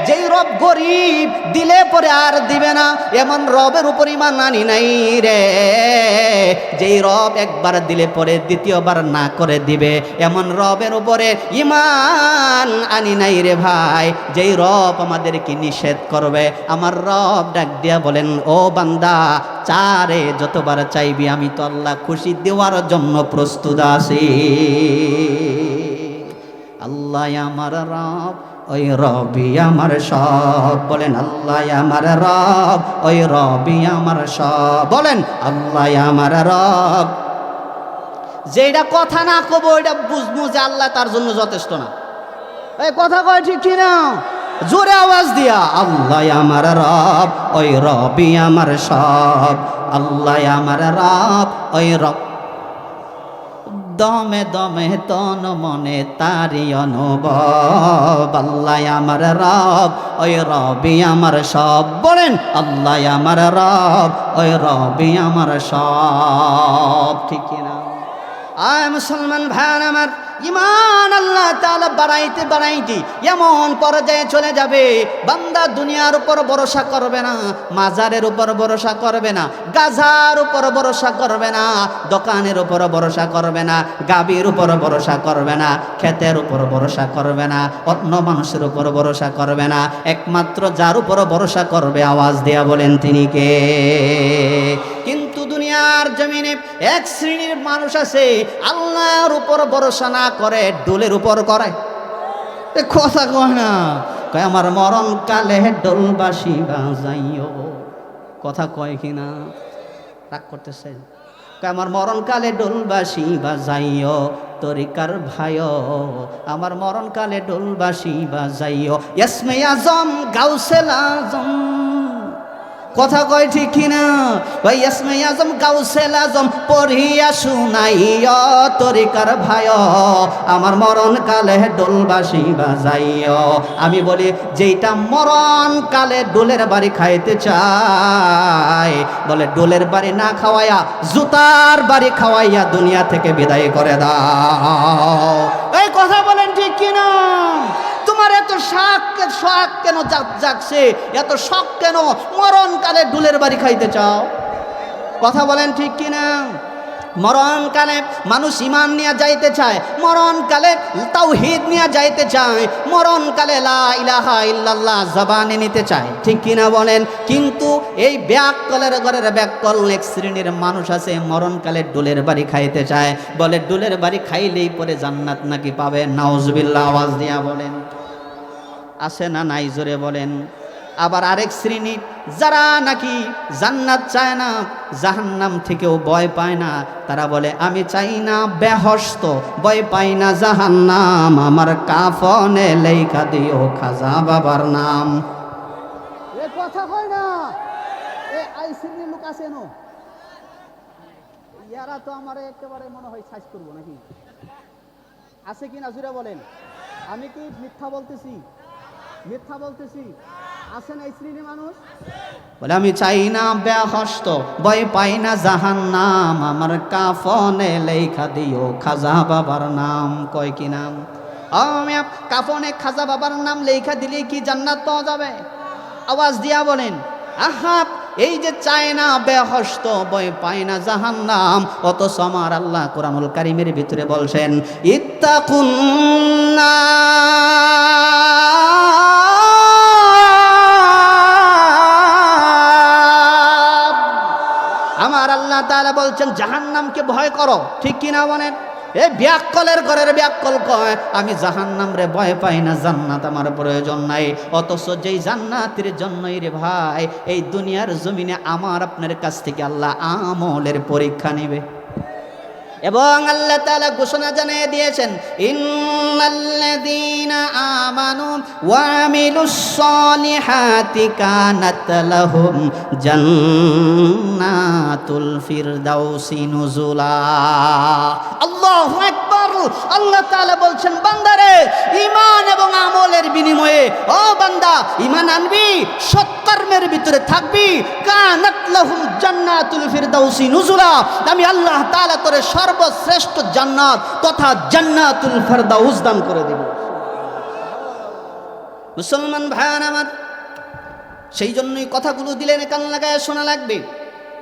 যেই রব গরিব, দিলে পরে আর দিবে না, এমন রবের উপর ঈমান আনি নাই রে, যেই রব একবার দিলে পরে দ্বিতীয় দ্বিতীয়বার না করে দিবে, এমন রবের উপরে ঈমান আনি নাই রে ভাই, যেই রব আমাদেরকে নিষেধ করবে। আমার রব ডাক দিয়া বলেন, ও বান্দা চারে যতবার চাইবি আমি তো আল্লাহ খুশি দেওয়ার জন্য প্রস্তুত আছি। আল্লাহ আমার রব, ওই রবি আমার সব। বলেন আল্লাহ আমার রব, ওই রবি আমার সব। বলেন আল্লাহ আমার রব। যেটা কথা না কব ওইটা বুঝবো যে আল্লাহ তার জন্য যথেষ্ট না। এই কথা কয় ঠিক কিনা? জোরে আওয়াজ দিয়া, আল্লাহ আমার রব, ওই রবি আমার সব। আল্লাহ আমার রব, ওই রব। দমে দমে তন মনে তারি অনুভব। আল্লাহ আমার রব, ওই রবি আমার সব। বলেন আল্লাহ আমার রব, ওই রবি আমার সব। ঠিক না? আয় মুসলমান ভাই আমার, ঈমান আল্লাহ তাআলা বাড়াইতে বাড়াইতে এমন পর্যায়ে চলে যাবে, বান্দা দুনিয়ার উপর ভরসা করবে না, মাজারের উপর ভরসা করবে না, গাজার উপর ভরসা করবে না, দোকানের উপর ভরসা করবে না, গাভীর উপর ভরসা করবে না, ক্ষেতের উপর ভরসা করবে না, অন্য মানুষের উপর ভরসা করবে না। একমাত্র যার উপর ভরসা করবে, আওয়াজ দেয়া বলেন তিনি কে? কিন্তু দুনিয়ার জমিনে এক শ্রেণীর মানুষ আছে, আল্লাহর উপর ভরসা না করে ডোলের উপর করে। কথা কয় না, কয় আমার মরণ কালে ডোলবাসি বাজাইও। কথা কয় কিনা? রাগ করতেছে? কয় আমার মরণ কালে ডোলবাসি বাজাইও, তরিকার ভাইও আমার মরণ কালে ডোলবাসি বাজাইও। ইসমে আজম গাউসেল আজম। কথা কয় ঠিক কিনা? ভাই ইসমে আজম গাউসেল আজম পড়িয়া শুনাইও, তরিকার ভাইও আমার মরণ কালে ডোলবাসি বাজাইও। আমি বলি যেইটা মরণ কালে ডোলের বাড়ি খাইতে চায়, বলে ডোলের বাড়ি না খাওয়াইয়া জুতার বাড়ি খাওয়াইয়া দুনিয়া থেকে বিদায় করে দাও। এই কথা বলেন ঠিক কিনা? তোমার এত শখ কেন জাগছে, এত শখ কেন মরণকালে ডুলের বাড়ি খাইতে চাও? কথা বলেন ঠিক কিনা? মরণকালে মানুষ ঈমান নিয়ে যাইতে চায়, মরণকালে তাওহীদ নিয়ে যাইতে চায়, মরণকালে লা ইলাহা ইল্লাল্লাহ জবানে নিতে চায়, ঠিক কিনা বলেন? কিন্তু এই ব্যাককলের ঘরের ব্যাককল এক শ্রেণীর মানুষ আছে, মরণকালে ডোলের বাড়ি খাইতে চায়, বলে ডোলের বাড়ি খাইলেই পরে জান্নাত নাকি পাবে। নাউজুবিল্লাহ, আওয়াজ দিয়া বলেন। আছে না নাই? জোরে বলেন। আবার আরেক শ্রেণী যারা নাকি জান্নাত চায় না, জাহান্নাম থেকেও ভয় পায় না, তারা বলে আমি চাই না বেহস্ত, ভয় পাই না জাহান্নাম, আমার কাফনে লেখা দিও খাজা বাবার নাম। এ কথা কয় না? এ আই শ্রেণীর লোক আছে না, ইয়ারা তো আমার একেবারে মনে হয় সাইজ করবো নাকি? আছে কি না জুড়ে বলেন। আমি কি মিথ্যা বলতেছি? মিথ্যা বলতেছি? আছেন এই শ্রেণীর মানুষ? বলে আমি চাই না বেহস্ত, ভয় পাই না জাহান্নাম, আমার কাফনে লেখা দিও খাজা বাবার নাম। কয় কি নাম? আমি কাফনে খাজা বাবার নাম লেখা দিলে কি জান্নাত পাওয়া যাবে? আওয়াজ দিয়া বলেন। আহা, এই যে চায় না বেহস্ত, ভয় পায় না জাহান্নাম, অথচ আমার আল্লাহ কোরআনুল কারীমের ভিতরে বলছেন ইত্তাকুন আমার আল্লাহ তাআলা বলছেন জাহান্নামকে ভয় করো, ঠিক কিনা বলেন? এ ব্যাককলের ঘরের ব্যাককল কয় আমি জাহান্নাম রে ভয় পাই না, জান্নাত আমার প্রয়োজন নাই। অথচ যেই জান্নাতের জন্যই রে ভাই এই দুনিয়ার জমিনে আমার আপনার কাছ থেকে আল্লাহ আমলের পরীক্ষা নেবে। এবং আল্লাহ তাআলা ঘোষণা জানিয়ে দিয়েছেন ইন্নাল্লাযীনা আমানু ওয়া আমিলুস সলিহাতি কানাত লাহুম জান্নাতুল ফিরদাউসি নুজুলা। আল্লাহু আকবার। আল্লাহ তাআলা বলছেন বান্দারে ঈমান এবং আমলের বিনিময়ে, ও বান্দা ঈমান আনবি, সৎকর্মের ভিতরে থাকবি, কানাত লাহুম জান্নাতুল ফিরদাউসি নুজুলা, আমি আল্লাহ তাআলা তোরে সর্বশ্রেষ্ঠ জান্নাত তথা জান্নাতুল ফিরদাউস দান করে দেব। মুসলমান ভাইয়ান আমার, সেই জন্যই কথাগুলো দিলেন কান লাগায় শোনা লাগবে।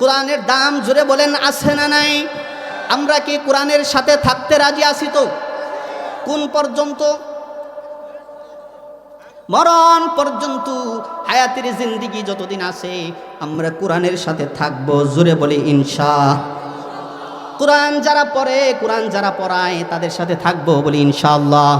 কোরআনের দাম জোরে বলেন আছে না নাই? আমরা কি কোরআনের সাথে থাকতে রাজি আছি তো? কোন পর্যন্ত? মরণ পর্যন্ত, হায়াতের জিন্দেগি যতদিন আছে আমরা কোরআনের সাথে থাকবো। জোরে বলি ইনশাআল্লাহ। কোরআন যারা পড়ে, কোরআন যারা পড়ায় তাদের সাথে থাকবো, বলি ইনশাআল্লাহ।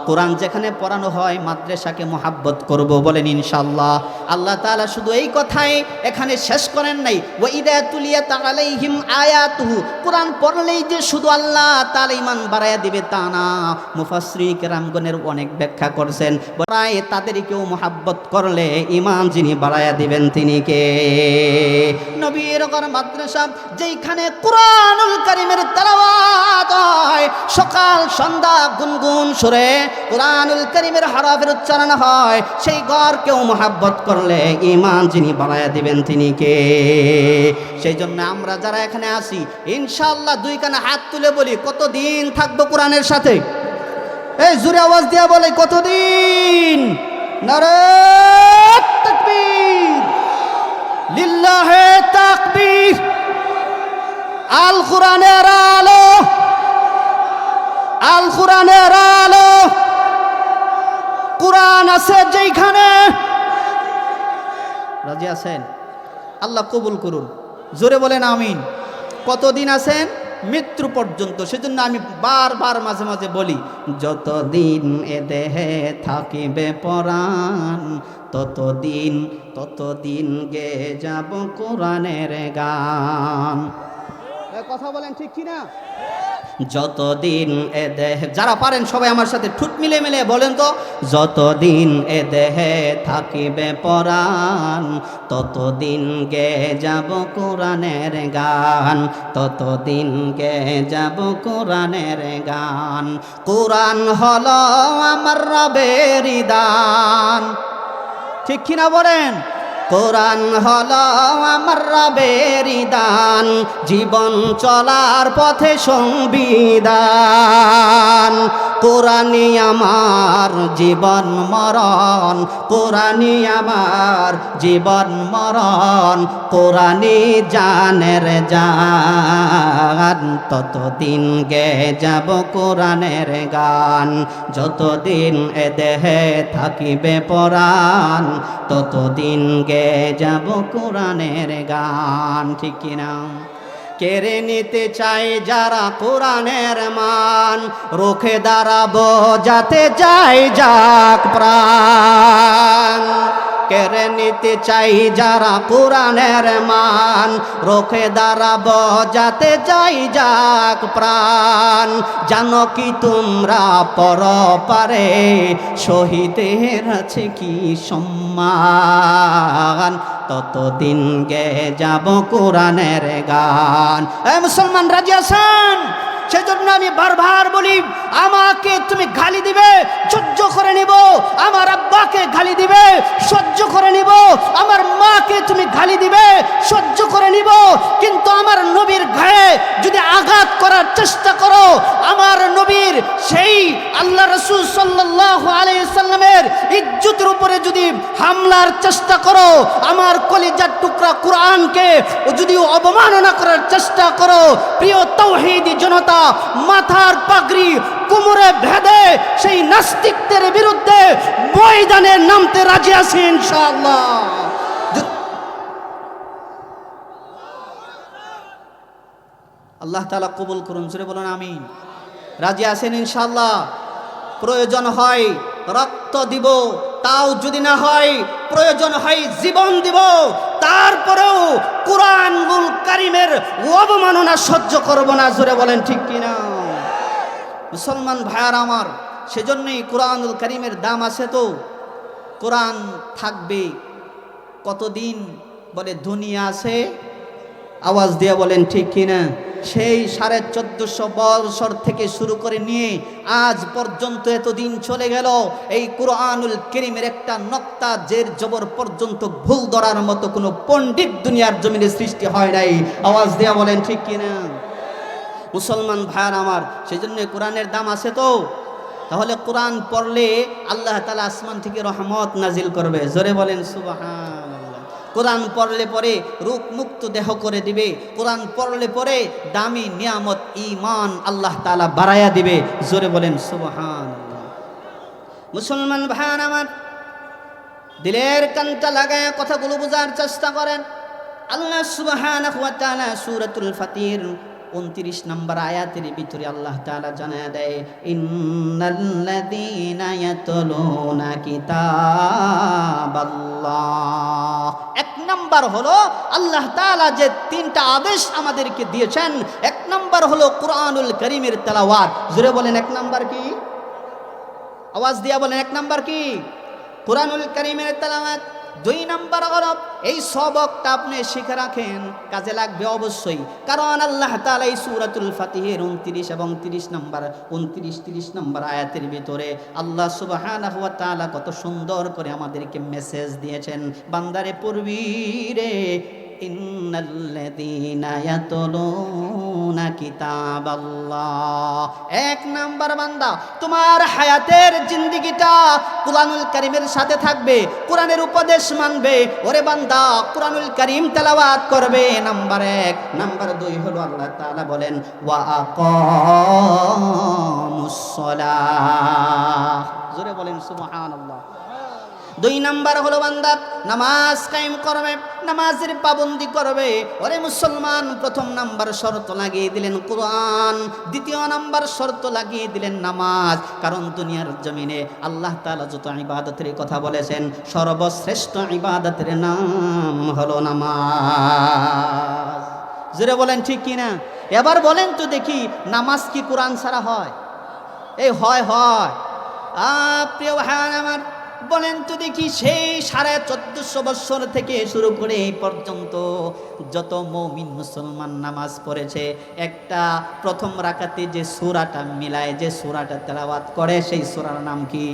কোরআন যেখানে পড়ানো হয় মাদ্রাসাকে মোহাব্বত করব, বলেন ইনশাআল্লাহ। আল্লাহ তাআলা শুধু এই কথাই এখানে শেষ করেন নাই, ওয়া ইযা তুলিয়াত আলাইহিম আয়াতুহু, কোরআন পড়লেই যে শুধু আল্লাহ তাআলা ঈমান বাড়ায়া দিবে তা না। মুফাসসিরিন কেরামগণের অনেক ব্যাখ্যা করছেন, বড়ায় তাদেরকেও মোহাব্বত করলে ঈমান যিনি বাড়ায়া দিবেন তিনি কে? নবীর ঘর মাদ্রাসা, যেইখানে কোরআনুল কারীমের তেলাওয়াত হয়, সকাল সন্ধ্যা গুনগুন সুরে কোরআনুল কারীমের হরফের উচ্চারণ হয়, সেই ঘরকেও মোহাব্বত করলে ঈমান যিনি বাড়ায়া দিবেন তিনি কে? সেই জন্য আমরা যারা এখানে আসি ইনশাআল্লাহ দুই কানে হাত তুলে বলি, কতদিন থাকবো কোরআনের সাথে? এই জোরে আওয়াজ দিয়া বলে, কতদিন? নারে তাকবীর, লিল্লাহে তাকবীর। আল কোরআনের আলো, আল কোরআনের আলো। কোরআন আছে যেখানে, রাজি আছেন? আল্লাহ কবুল করুন, জোরে বলেন আমিন। কতদিন আছেন? মৃত্যু পর্যন্ত। সেজন্য আমি বারবার মাঝে মাঝে বলি, যতদিন এ দেহে থাকিবে পরাণ, ততদিন গে যাব কোরআনের গান। কথা বলেন ঠিক কিনা? যতদিন এ দেহে, যারা পারেন সবাই আমার সাথে ঠুট মিলে মিলে বলেন তো, যতদিন এ দেহে থাকিবে পরাণ, ততদিন গে যাব কোরআনের গান, ততদিন গে যাব কোরআনের গান। কোরআন হলো আমার রবের দান, ঠিক কিনা বলেন? কোরআন হলো আমার রবের দান, জীবন চলার পথে সংবিধান। কোরআনই আমার জীবন মরণ, কোরআনই আমার জীবন মরণ, কোরআনই জানের জান, ততদিন গে যাব কোরআনের গান। যতদিন এ দেহে থাকিবে পরাণ, ততদিন গে যাব কোরআনের গান, ঠিক কিনা? কেড়ে নিতে চাই যারা কোরআনের মান, রুখে দাঁড়াবো যাতে যাই যাক প্রাণ। কেড়ে নিতে চাই যারা কোরআনের মান, রুখে দাঁড়াবো যাতে যাই যাক প্রাণ। জানো কি তোমরা পরপারে শহীদের আছে কি সম্মান, ততদিন গে যাব কোরআনের গান। এই মুসলমান রাজি আছেন? সেজন্য আমি বারবার বলি, আমাকে তুমি গালি দিবে সহ্য করে নিব, আমার আব্বাকে গালি দিবে সহ্য করে নিব, আমার মাকে তুমি গালি দিবে সহ্য করে নিব, কিন্তু আমার নবীর গায়ে যদি আঘাত করার চেষ্টা করো, আমার নবীর সেই আল্লাহ রাসূল সাল্লাল্লাহু আলাইহি সাল্লামের ইজ্জতের উপরে যদি হামলার চেষ্টা করো, আমার কলিজার টুকরা কোরআনকে যদি অবমাননা করার চেষ্টা করো, প্রিয় তাওহীদি জনতা, মাথার পাগড়ি কোমরে ভেদে সেই নাস্তিকদের বিরুদ্ধে ময়দানে নামতে রাজি আছি ইনশাআল্লাহ। আল্লাহ তাআলা কবুল করুন, জোরে বলুন আমিন। রাজি আছেন ইনশাআল্লাহ? প্রয়োজন হয় রক্ত দিব, তাও যদি না হয় প্রয়োজন হয় জীবন দিব, তারপরেও কোরআনুল কারীমের অবমাননা সহ্য করব না, জোরে বলেন ঠিক কিনা? মুসলমান ভাইয়ার আমার, সেজন্যই কোরআনুল কারীমের দাম আছে তো। কোরআন থাকবে কতদিন? বলে দুনিয়া আছে, আওয়াজ দিয়ে বলেন ঠিক কিনা? সেই 1450 বছর থেকে শুরু করে নিয়ে আজ পর্যন্ত এতদিন চলে গেল, এই কোরআনুল কারীমের একটা নক্তা জের জবর পর্যন্ত ভুল ধরার মতো কোনো পণ্ডিত দুনিয়ার জমিনে সৃষ্টি হয় নাই। আওয়াজ দিয়ে বলেন ঠিক কিনা? মুসলমান ভাইয়ার আমার, সেই জন্য কোরআনের দাম আছে তো। তাহলে কোরআন পড়লে আল্লাহ তাআলা আসমান থেকে রহমত নাজিল করবে, জোরে বলেন সুবহানাল্লাহ। কোরআন পড়লে পরে রোগ মুক্ত দেহ করে দিবে। কোরআন পড়লে পরে দামি নিয়ামত ঈমান আল্লাহ তাআলা বাড়ায়া দিবে। জোরে বলেন সুবহানাল্লাহ। মুসলমান ভাইরা আমার, দিলের কানটা লাগায় কথাগুলো বোঝার চেষ্টা করেন। আল্লাহ সুবহানাহু ওয়া তাআলা সূরাতুল ফাতির 29 নম্বর আয়াতের ভিতরে আল্লাহ তাআলা জানায় দেয়, ইন্নাল্লাযীনা ইয়াতলুনা কিতাবাল্লাহ। এক নাম্বার হলো আল্লাহ তাআলা যে তিনটা আদেশ আমাদেরকে দিয়েছেন, এক নাম্বার হলো কুরআনুল কারীমের তেলাওয়াত। জোরে বলেন এক নাম্বার কি? আওয়াজ দিয়া বলেন এক নাম্বার কি? কুরআনুল কারীমের তেলাওয়াত। দুই নাম্বার হলো এই সবকটা আপনি শিখে রাখেন, কাজে লাগবে অবশ্যই। কারণ আল্লাহ তাআলা এই সূরাতুল ফাতিহের 29 এবং 30 নম্বর আয়াতের ভিতরে আল্লাহ সুবহানাহু ওয়া তাআলা কত সুন্দর করে আমাদেরকে মেসেজ দিয়েছেন, বান্দারে পড়বি রে, ইন্নাল্লাযীনা ইয়াতলুনা কিতাবাল্লাহ। এক নাম্বার বান্দা, তোমার হায়াতের জিন্দেগিটা কুরআনুল কারীমের সাথে থাকবে, কোরআনের উপদেশ মানবে। ওরে বান্দা, কুরআনুল কারীম তেলাওয়াত করবে, নাম্বার এক। নাম্বার দুই হলো আল্লাহ তাআলা বলেন ওয়া আকামুস সালাহ। জোরে বলেন সুবহানাল্লাহ। দুই নাম্বার হলো বান্দা নামাজ কায়েম করবে, নামাজের পাবন্দি করবে। ওরে মুসলমান, প্রথম নাম্বার শর্ত লাগিয়ে দিলেন কোরআন, দ্বিতীয় নাম্বার শর্ত লাগিয়ে দিলেন নামাজ। কারণ দুনিয়ার জমিনে আল্লাহ তাআলা যত ইবাদতের কথা বলেছেন, সর্বশ্রেষ্ঠ ইবাদতের নাম হলো নামাজ। জোরে বলেন ঠিক কি না? এবার বলেন তো দেখি, নামাজ কি কোরআন ছাড়া হয়? এই হয়? প্রিয় ভাই আমার, বলেন তো দেখি, সেই 1450 বছর থেকে শুরু করে এই পর্যন্ত যত মুমিন মুসলমান নামাজ পড়েছে, একটা প্রথম রাকাতে যে সূরাটা মিলায়, যে সূরাটা তেলাওয়াত করে, সেই সূরার নাম কি?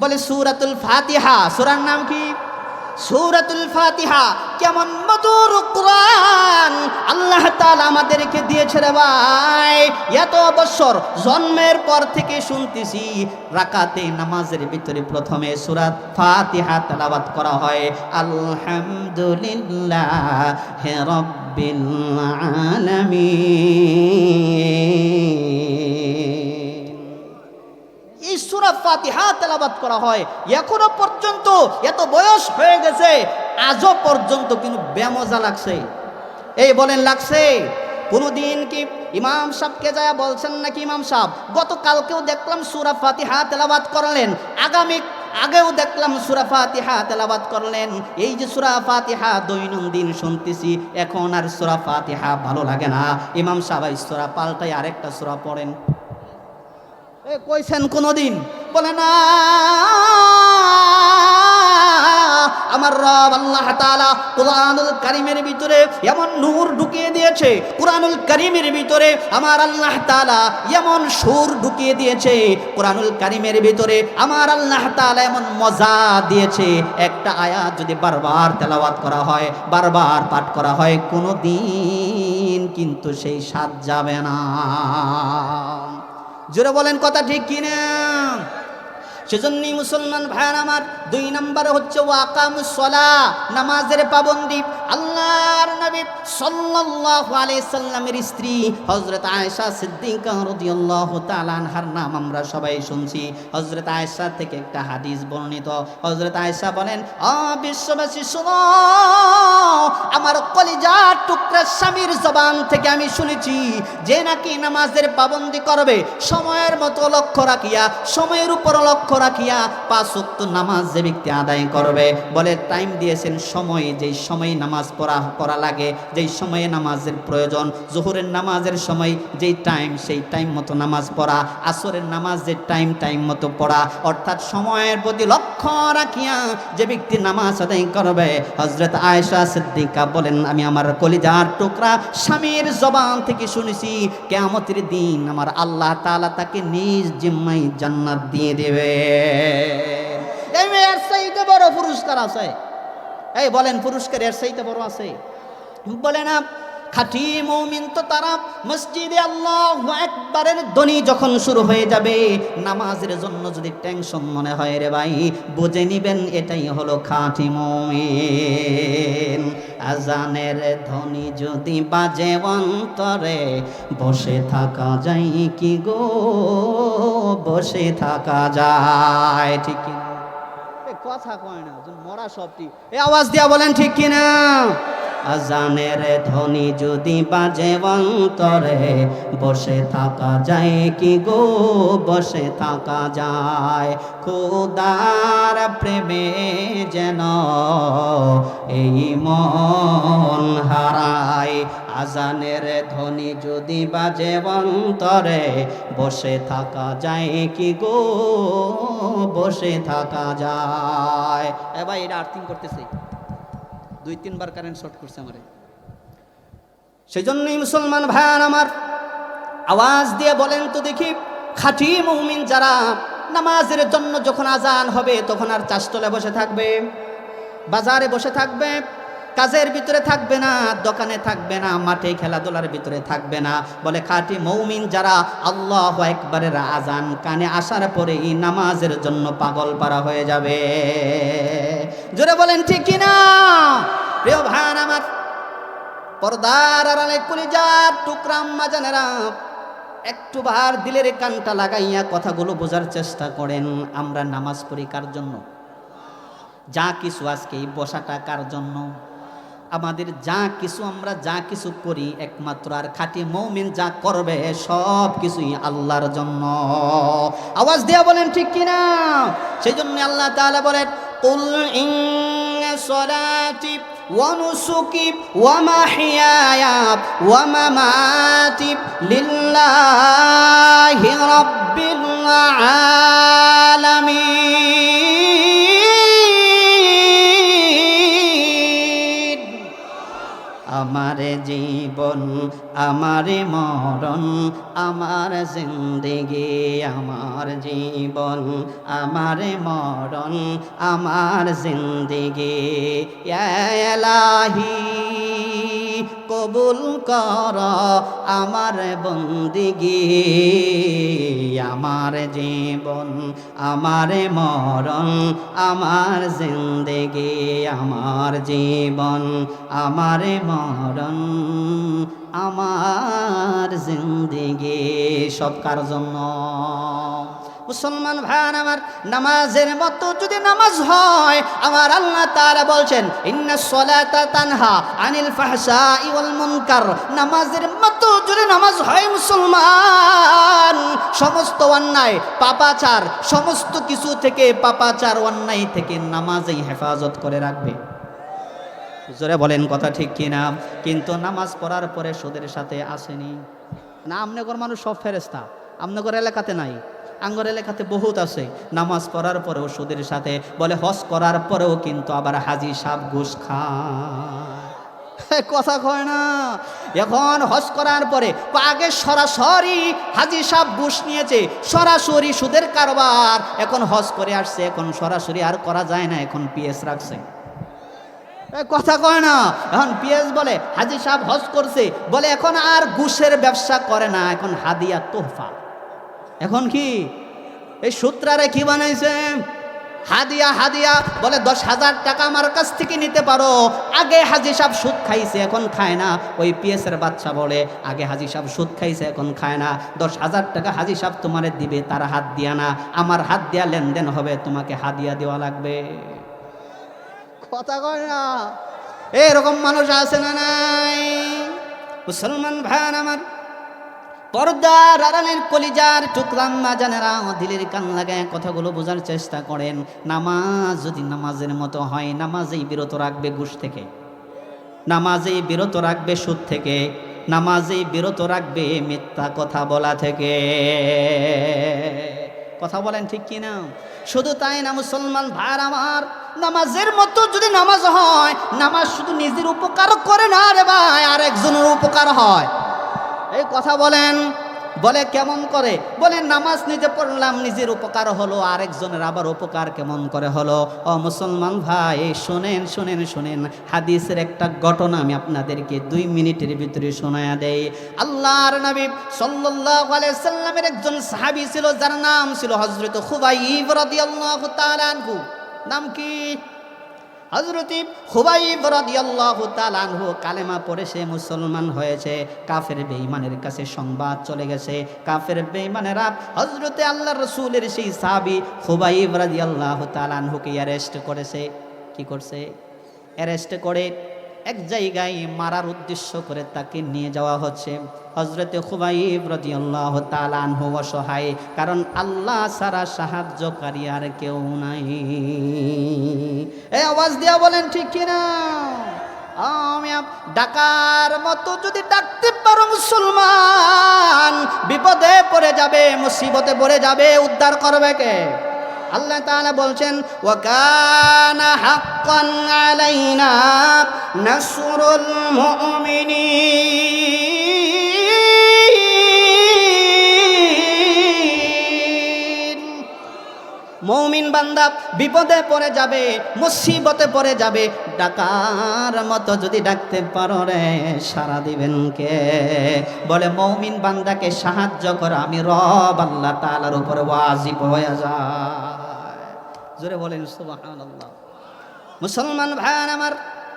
বলে সূরাতুল ফাতিহা। সূরার নাম কি? সূরাতুল ফাতিহা। কেমন মধুর কোরআন আল্লাহ তাআলা আমাদেরকে দিয়েছে রে ভাই। এত বছর জন্মের পর থেকে শুনতেছি, রাকাতে নামাজের ভিতরে প্রথমে সূরা ফাতিহা তেলাওয়াত করা হয়। আলহামদুলিল্লাহি রাব্বিল আলামিন। এই সূরা ফাতিহা তেলাওয়াত করা হয়। এখনো পর্যন্ত, এত বয়স হয়ে গেছে, আজও পর্যন্ত কিন্তু বেমজা লাগছে। এই বলেন লাগছে? কোনদিন কি ইমাম সাহেবকে যায় বলছেন নাকি, ইমাম সাহেব গতকালকেও দেখলাম সূরা ফাতিহা তেলাওয়াত করলেন, আগেও দেখলাম সূরা ফাতিহা তেলাওয়াত করলেন। এই যে সূরা ফাতিহা দৈনন্দিন শুনতেছি, এখন আর সূরা ফাতিহা ভালো লাগে না। ইমাম সাহেব এই সূরা পাল্টাই আরেকটা সূরা পড়েন। কইছেন কোনদিন? বলে না, আমার রব আল্লাহ তাআলা কুরআনুল কারীমের ভিতরে এমন নূর ঢুকিয়ে দিয়েছে, কুরআনুল কারীমের ভিতরে আমার আল্লাহ তাআলা এমন সুর ঢুকিয়ে দিয়েছে, কুরআনুল কারীমের ভিতরে আমার আল্লাহ তাআলা এমন মজা দিয়েছে। একটা আয়াত যদি বারবার তেলাওয়াত করা হয়, বারবার পাঠ করা হয়, কোনোদিন কিন্তু সেই স্বাদ যাবে না। জোরে বলেন কথা ঠিক কিনা? সেজন্যই মুসলমান ভাইয়ের আমার, দুই নম্বরে হচ্ছে ওয়াকামুস সালাহ, নামাজের পাবন্দি। আল্লাহর নবী সাল্লাল্লাহু আলাইহি সাল্লামের স্ত্রী হযরত আয়েশা সিদ্দিকা রাদিয়াল্লাহু তাআলা আনহার নাম আমরা সবাই শুনছি। হযরত আয়েশা থেকে একটা হাদিস বর্ণিত। হযরত আয়েশা বলেন, বিশ্ববাসী শোনো, আমার কলিজার টুকরা স্বামীর জবান থেকে আমি শুনেছি, যে নাকি নামাজের পাবন্দি করবে, সময়ের মতো লক্ষ্য রাখিয়া, সময়ের উপর লক্ষ্য রাখিয়া 5 ওয়াক্ত নামাজ যে ব্যক্তি আদায় করবে, বলে টাইম দিয়েছেন সময়, যেই সময় নামাজ পড়া লাগে, যেই সময়ে নামাজের প্রয়োজন, জোহরের নামাজের সময় যেই টাইম, সেই টাইম মতো নামাজ পড়া, আসরের নামাজ যে টাইম মতো পড়া, অর্থাৎ সময়ের প্রতি লক্ষ্য রাখিয়া যে ব্যক্তি নামাজ আদায় করবে। হযরত আয়েশা সিদ্দিকা বলেন, আমি আমার কলিজার টুকরা স্বামীর জবান থেকে শুনেছি, কিয়ামতের দিন আমার আল্লাহ তাআলা তাকে নিজ জিম্মায় জান্নাত দিয়ে দেবে। এই এর চাইতে বড় পুরস্কার আছে? এই বলেন, পুরস্কার এর চাইতে বড় আছে? বলে না। খাঁটি মুমিন তো তারা মসজিদে আল্লাহু আকবারের ধ্বনি যখন শুরু হয়ে যাবে, নামাজের জন্য যদি টেনশন মনে হয় রে ভাই, বুঝে নিবেন এটাই হলো খাঁটি মুমিন। আজানের ধ্বনি যদি বাজে অন্তরে, বসে থাকা যায় কি গো, বসে থাকা যায়, ঠিক কিনা? কথা কয় না, মরা সবটি এই আওয়াজ দিয়া বলেন ঠিক কিনা? আজানের ধ্বনি যদি বাজে অন্তরে, বসে থাকা যায় কি গো, বসে থাকা যায়। খোদার প্রেমে যেন এই মন হারায়। আজানের ধ্বনি যদি বাজে অন্তরে, বসে থাকা যায় কি গো, বসে থাকা যায়। এবার এটা আর্থিং করতেছে, 2-3 বার কারেন্ট শর্ট করছে আমারে। সেই জন্যই মুসলমান ভাইয়ার আমার, আওয়াজ দিয়ে বলেন তো দেখি, খাঁটি মুমিন যারা নামাজের জন্য যখন আজান হবে তখন আর চাষতলে বসে থাকবে, বাজারে বসে থাকবে, কাজের ভিতরে থাকবে না, দোকানে থাকবে না, মাঠে খেলাধুলার ভিতরে থাকবে না। বলে খাঁটি মুমিন যারা আল্লাহু আকবারের আজান কানে আসার পরেই নামাজের জন্য পাগল পারা হয়ে যাবে। জোরে বলেন ঠিক কিনা? প্রিয় ভাই আমার, পর্দার আড়ালে কলিজার টুকরা আম্মা জানেরা, একটু বার দিলের কানটা লাগাইয়া কথাগুলো বোঝার চেষ্টা করেন। আমরা নামাজ পড়ি কার জন্য? যা কিছু আজকে এই বসাটা কার জন্য? আমাদের যা কিছু আমরা যা কিছু করি একমাত্র আর খাঁটি মুমিন যা করবে সব কিছুই আল্লাহর জন্য। আওয়াজ দিয়া বলেন ঠিক কিনা? সেই জন্য আল্লাহ তাআলা বলেন, কুল ইন্না সলাতি ওয়া নুসুকি ওয়া মাহইয়ায়া ওয়া মামাতি লিল্লাহি রাব্বিল আলামিন। আমার জীবন, আমার মরণ, আমার জিন্দেগি, আমার জীবন, আমার মরণ, আমার জিন্দেগি, ইয়া ইলাহি কবুল কর আমার বন্দেগি। আমার জীবন, আমার মরণ, আমার জিন্দেগি, আমার জীবন, আমার মরণ, আমার জিন্দেগি, সব কার জন্য? মুসলমান ভাই আমার, নামাজের মতো যদি নামাজ হয়, আমার আল্লাহ তাআলা বলছেন, ইন্নাস সালাতা তানহা আনিল ফাহশাই ওয়াল মুনকার। নামাজের মতো যদি নামাজ হয় মুসলমান, সমস্ত অন্যায় পাপাচার, সমস্ত কিছু থেকে, পাপাচার অন্যায় থেকে নামাজই হেফাজত করে রাখবে। জোরে বলেন কথা ঠিক কিনা? কিন্তু নামাজ পড়ার পরে সুদের সাথে আসেনি না। আমনগর মানুষ সব ফেরেশতা, আমনগর এলাকাতে নাই, আঙ্গর এলাকাতে বহুত আছে। নামাজ পড়ার পরেও সুদের সাথে, বলে হজ করার পরেও কিন্তু আবার হাজি সাহেব ঘুষ খায়। কথা কয় না। এখন হজ করার পরে আগে সরাসরি হাজি সাহেব ঘুষ নিয়েছে, সরাসরি সুদের কারবার। এখন হজ করে আসছে, এখন সরাসরি আর করা যায় না, এখন পিএস রাখছে। কথা কয় না। এখন পিএস বলে হাজি সাহেব হজ করছে, বলে এখন আর ঘুষের ব্যবসা করে না, এখন হাদিয়া তোহফা। এখন কি এই সূত্রারে কি বানাইছে? হাদিয়া। হাদিয়া বলে 10,000 টাকা আমার কাছ থেকে নিতে পারো। আগে হাজি সাহেব সুদ খাইছে, এখন খায় না। ওই পিএসের বাচ্চা বলে আগে হাজি সাহেব সুদ খাইছে, এখন খায় না। 10,000 টাকা হাজি সাহেব তোমারে দিবে, তার হাত দিয়া না, আমার হাত দিয়া লেনদেন হবে, তোমাকে হাদিয়া দেওয়া লাগবে। কথা কয় না। এরকম মানুষ আছে না নাই? মুসলমান ভাই আমার, পর্দার আড়ালের কলিজার টুকরা আম্মা জানেরা, দিলের কান লাগায় কথাগুলো বোঝার চেষ্টা করেন। নামাজ যদি নামাজের মতো হয়, নামাজেই বিরত রাখবে ঘুষ থেকে, নামাজেই বিরত রাখবে সুদ থেকে, নামাজেই বিরত রাখবে মিথ্যা কথা বলা থেকে। কথা বলেন ঠিক কিনা? শুধু তাই না মুসলমান ভাই আমার, নামাজের মতো যদি নামাজ হয়, নামাজ শুধু নিজের উপকার করে না রে ভাই, আর একজনের উপকার হয়। এই কথা বলেন। বলে কেমন করে? বলে নামাজ নিজে পড়লাম, নিজের উপকার হলো, আরেকজনের আবার উপকার কেমন করে হলো? ও মুসলমান ভাই, শোনেন শোনেন শোনেন, হাদিসের একটা ঘটনা আমি আপনাদেরকে 2 মিনিটের ভিতরে শোনায়া দেই। আল্লাহর নবী সাল্লাল্লাহু আলাইহি সাল্লামের একজন সাহাবী ছিল, যার নাম ছিল হযরত খুবাইব রাদিয়াল্লাহু তাআলা আনহু। নাম কি? হযরত খুবাইব রাদিয়াল্লাহু তাআলা আনহু কালেমা পড়ে সে মুসলমান হয়েছে। কাফের বেঈমানের কাছে সংবাদ চলে গেছে, কাফের বেঈমানেরা হযরত আল্লাহর রাসূলের সেই সাহাবী খুবাইব রাদিয়াল্লাহু তাআলা আনহুকে অ্যারেস্ট করেছে। কি করছে? অ্যারেস্ট করে এক জায়গায় মারার উদ্দেশ্য করে তাকে নিয়ে যাওয়া হচ্ছে। হযরত খুবাইব রাদিয়াল্লাহু তাআলা আনহু অসহায়, কারণ আল্লাহ ছাড়া সাহায্যকারী আর কেউ নাই। এই আওয়াজ দিয়া বলেন ঠিক কিনা? আমি ডাকার মতো যদি ডাকতে পারো মুসলমান, বিপদে পড়ে যাবে, মুসিবতে পড়ে যাবে, উদ্ধার করবে কে? আল্লাহ তাআলা বলছেন, ওয়া কানা হাক্কান আলাইনা নাসরুল মুমিনিন। মুমিন বান্দা বিপদে পড়ে যাবে, মুসিবতে পড়ে যাবে, ডাকার মতো যদি ডাকতে পারো রে, সাড়া দিবেন কে? বলে মুমিন বান্দাকে সাহায্য করা আমি রব আল্লাহ তাআলার উপরে ওয়াজিব হয়ে যায়। জোরে বলেন সুবহানাল্লাহ। মুসলমান ভাই আমার,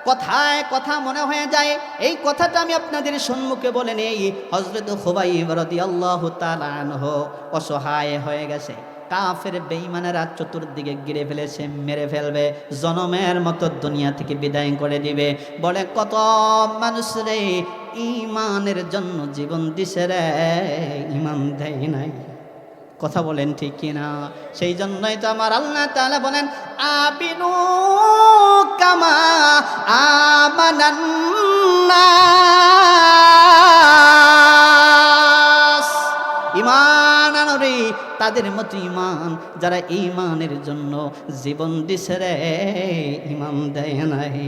কথায় কথা মনে হয়ে যায়, এই কথাটা আমি আপনাদের সম্মুখে বলে নেই। হযরত খুবাইব রাদিয়াল্লাহু তাআলা আনহু অসহায় হয়ে গেছে, কাফের বেঈমানেরা চতুর্দিকে ঘিরে ফেলেছে, মেরে ফেলবে, জনমের মতো দুনিয়া থেকে বিদায় করে দিবে। বলে কত মানুষ রে ঈমানের জন্য জীবন দিছে রে, ঈমান দেয় নাই। কথা বলেন ঠিক কিনা? সেই জন্যই তো আমার আল্লাহ তাআলা বলেন, আবিনু কামা আমানান নাস। ঈমান আনরে তাদের মতো ঈমান যারা ঈমানের জন্য জীবন দিছে রে, ঈমান দেয় নাই।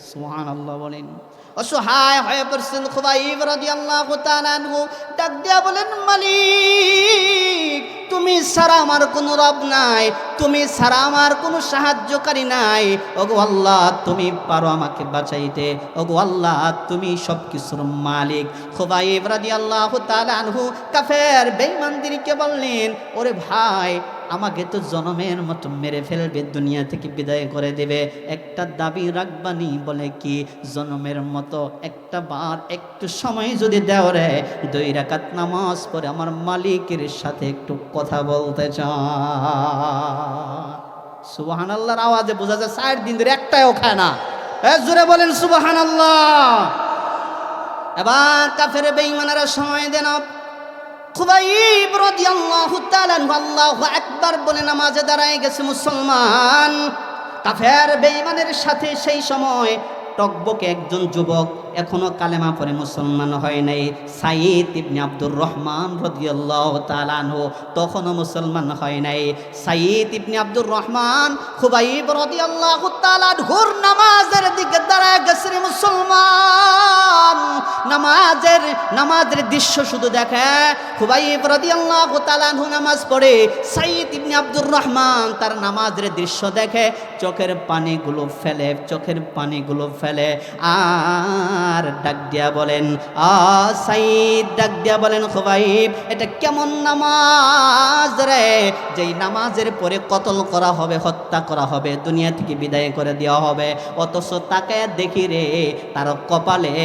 সুবহানাল্লাহ বলেন। অসহায় হয়ে পড়ছেন খুবাইব রাদিয়াল্লাহু তাআলা আনহু, ডাক দিয়া বলেন, মালিক তুমি ছাড়া আমার কোনো রব নাই, তুমি ছাড়া আমার কোনো সাহায্যকারী নাই। ওগো আল্লাহ তুমি পারো আমাকে বাঁচাইতে, ওগো আল্লাহ তুমি সব কিছুর মালিক। খুবাইব রাদিয়াল্লাহু তাআলা আনহু কাফের বেঈমানদেরকে বললেন, ওরে ভাই আমাকে তো জনমের মতো মেরে ফেলবে, দুনিয়া থেকে বিদায় করে দেবে, একটা দাবি রাখবানি। বলে কি? জনমের মতো একটা বার একটু সময় যদি দেও রে, 2 রাকাত নামাজ পড়ে আমার মালিকের সাথে একটু কথা বলতে চাই। সুবহানাল্লাহর আওয়াজে বোঝা যায় 4 দিন ধরে একটাও খায় না। জোরে বলেন সুবহানাল্লাহ। এবার কাফের বেঈমানেরা সময় দেন। খুবাইব রাদিয়াল্লাহু তাআলা আল্লাহু আকবার বলে নামাজে দাঁড়ায় গেছে মুসলমান। কাফের বেঈমানের সাথে সেই সময় টকবকে একজন যুবক, এখনো কালেমা পড়ে মুসলমান হয় নাই, সাইদ ইবনে আব্দুর রহমান রাদিয়াল্লাহু তাআলা আনহু, তখনও মুসলমান হয় নাই। সাইদ ইবনে আব্দুর রহমান খুবাইব রাদিয়াল্লাহু তাআলা আনহুর নামাজের দিকে দাঁড়ায় গেছে মুসলমান। নামাজের দৃশ্য শুধু দেখে। খুবাইব রাদিয়াল্লাহু তাআলা আনহু নামাজ পড়ে, সাইদ ইবনে আব্দুর রহমান তার নামাজের দৃশ্য দেখে, চোখের পানিগুলো ফেলে আর ডাক দিয়া বলেন, সাইদ ডাক দিয়া বলেন, খুবাইব এটা কেমন নামাজ রে, যেই নামাজের পরে কতল করা হবে, হত্যা করা হবে, দুনিয়া থেকে বিদায় করে দেওয়া হবে, অথচ তাকে দেখি রে তার কপালে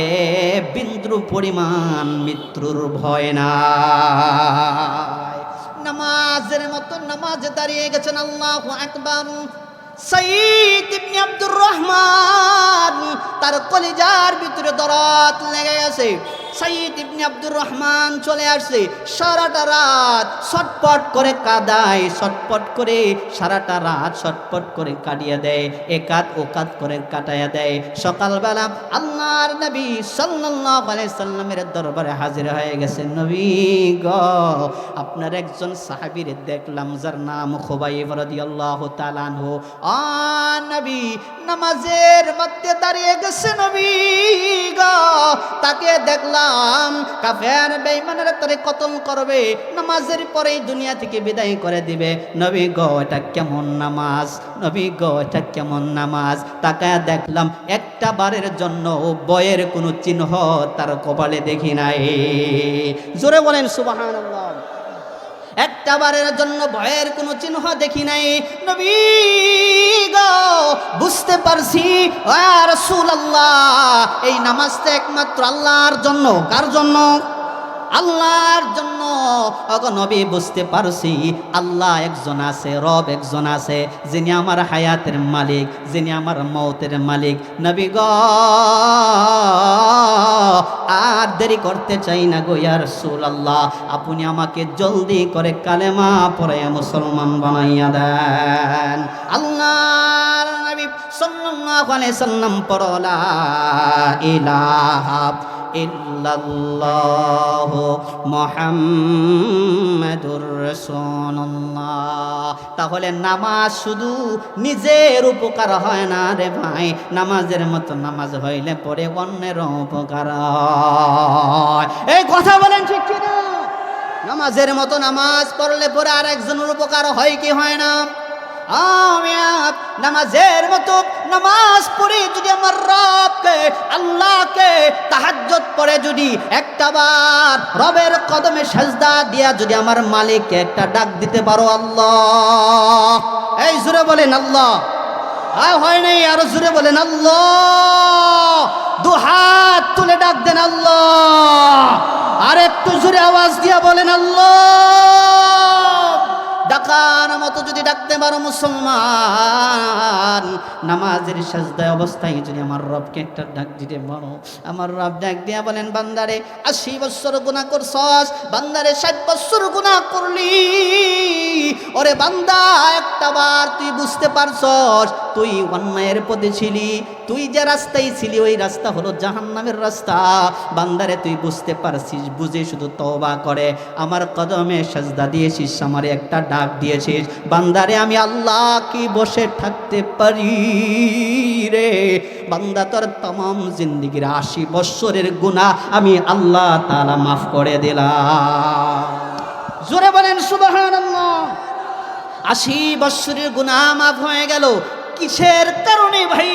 বিন্দু পরিমাণ মৃত্যুর ভয় নাই। নামাজের মতো নামাজে দাঁড়িয়ে গেছেন। আল্লাহু আকবার। সাইদ ইবনে আব্দুর রহমান তার কলিজার ভিতরে দরদ লেগে গেছে। সাইদ ইবনে আব্দুর রহমান চলে আসছে, সারাটা রাত ছটপট করে কাঁদায়, সারাটা রাত ছটপট করে কাটিয়ে দেয়, একাত ওকাত করে কাটাইয়া দেয়। সকালবেলা আল্লাহর নবী সাল্লাল্লাহু আলাইহি সাল্লামের দরবারে হাজির হয়ে গেছেন। নবী গো, আপনার একজন সাহাবীরে দেখলাম যার নাম খুবাইব রাদিয়াল্লাহু তাআলা আনহু। নবী নামাজের মধ্যে দাঁড়িয়ে গেছে। নবী গো, তাকে দেখলাম দিলাম কাফের বেঈমানেরা তোরে কতল করবে, নামাজের পরেই দুনিয়া থেকে বিদায় করে দিবে। নবী গো এটা কেমন নামাজ, নবী গো এটা কেমন নামাজ? তাকায় দেখলাম একটা বারের জন্য বয়ের কোনো চিহ্ন তার কপালে দেখি নাই। জোরে বলেন সুবহানাল্লাহ। একটা বারের জন্য ভয়ের কোনো চিহ্ন দেখি নাই। নবী গো বুঝতে পারছি ও রাসূলুল্লাহ, এই নামাজটা একমাত্র আল্লাহর জন্য। কার জন্য? আল্লাহর জন্য। ওগো নবী বুঝতে পারছি আল্লাহ একজন আছে, রব একজন আছে, যিনি আমার হায়াতের মালিক, যিনি আমার মওতের মালিক। নবী গো আর দেরি করতে চাই না গো ইয়া রাসূলুল্লাহ, আপনি আমাকে জলদি করে কালেমা পড়াইয়া মুসলমান বানাইয়া দেন। আল্লাহর নবী সাল্লাল্লাহু আলাইহি সাল্লাম পড়লা ইলাহা ইল্লাল্লাহু মুহাম্মাদুর রাসূলুল্লাহ। তাহলে নামাজ শুধু নিজের উপকার হয় না রে ভাই, নামাজের মতো নামাজ হইলে পরে অন্যের উপকার হয়। এই কথা বলেন ঠিক কি না? নামাজের মতো নামাজ পড়লে পরে আর একজনের উপকার হয় কি হয় না? নামাজের মতো নামাজ পড়ে যদি আমার রবকে, আল্লাহকে তাহাজ্জুদ পড়ে যদি একটা বার রবের কদমে সাজদা দিয়া যদি আমার মালিককে একটা ডাক দিতে পারো আল্লাহ, এই জোরে বলেন আল্লাহ। হয় নাই, আরো জোরে বলেন আল্লাহ। দু হাত তুলে ডাক দেন আল্লাহ। আর একটু জোরে আওয়াজ দিয়া বলেন আল্লাহ। ডাকার মতো যদি ডাকতে পারো মুসলমান, নামাজের সাজদায় অবস্থায় যদি আমার রবকে একটা ডাক দিতে পারো, আমার রব ডাক দিয়া বলেন বান্দারে 80 বছর গুনাহ করছস, বান্দারে 60 বছর গুনাহ করলি, ওরে বান্দা একটা বার তুই বুঝতে পারছস তুই অন্যায়ের পথে ছিলি, তুই যে রাস্তায় ছিলি ওই রাস্তা হলো জাহান্নামের রাস্তা। বান্দারে তুই বুঝতে পারছিস, বুঝে শুধু তওবা করে আমার কদমে সাজদা দিয়েছিস, আমারে একটা ডাক দিয়েছিস। বান্দারে আমি আল্লাহ কি বসে থাকতে পারি রে? বান্দা তোর तमाम জিন্দেগীর 80 বছরের গুনাহ আমি আল্লাহ তাআলা মাফ করে দিলাম। জোরে বলেন সুবহানাল্লাহ। 80 বছরের গুনাহ মাফ হয়ে গেল। কিসের কারণে ভাই?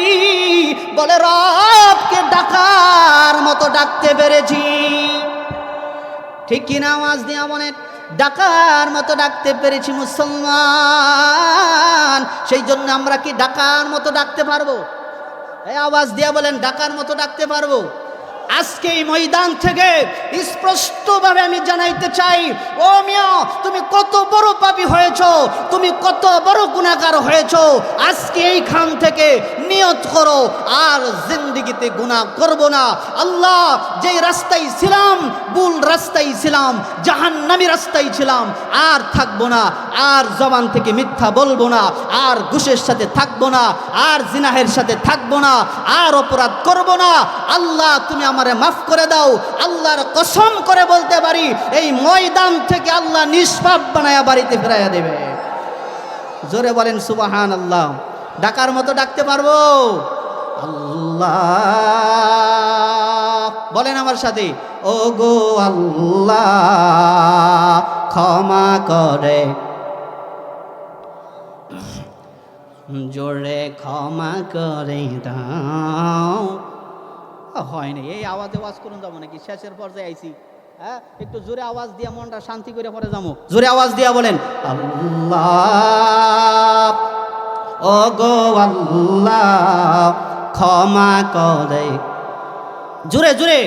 বলে রবকে ডাকার মতো ডাকতে পেরেছি। ঠিক কি না? আওয়াজ দিয়া বলেন, ডাকার মতো ডাকতে পেরেছি মুসলমান। সেই জন্য আমরা কি ডাকার মতো ডাকতে পারবো? এই আওয়াজ দিয়া বলেন, ডাকার মতো ডাকতে পারবো? আজকে এই ময়দান থেকে স্পষ্টভাবে আমি জানাইতে চাই, ও মিয়া তুমি কত বড় পাপী হয়েছো, তুমি কত বড় গুনাহগার হয়েছো। আজকে এইখান থেকে নিয়ত করো আর জিন্দেগিতে গুনাহ করব না। আল্লাহ যেই রাস্তায় ছিলাম, ভুল রাস্তায় ছিলাম, জাহান্নামী রাস্তায় ছিলাম, আর থাকবো না, আর জবান থেকে মিথ্যা বলবো না, আর ঘুষের সাথে থাকবো না, আর জিনাহের সাথে থাকবো না, আর অপরাধ করব না। আল্লাহ তুমি আমারে মাফ করে দাও। আল্লাহর কসম করে বলতে পারি এই ময়দান থেকে আল্লাহ নিষ্পাপ বানায়া বাড়িতে ফেরাইয়া দেবে। জোরে বলেন সুবহানাল্লাহ। ডাকার মতো ডাকতে পারবো? আল্লাহ বলেন আমার সাথে, ও গো আল্লাহ ক্ষমা করে, জোরে ক্ষমা করে দাও। হয় না, এই আওয়াজে ওয়াজ করুন যাবো নাকি? শেষের পর্যায়ে আইছি, হ্যাঁ একটু জোরে আওয়াজ দিয়া মনটা শান্তি করে পরে যাবো। জোরে আওয়াজ দিয়া বলেন আল্লাহ, ও গো আল্লাহ ক্ষমা করে, জোরে জোরে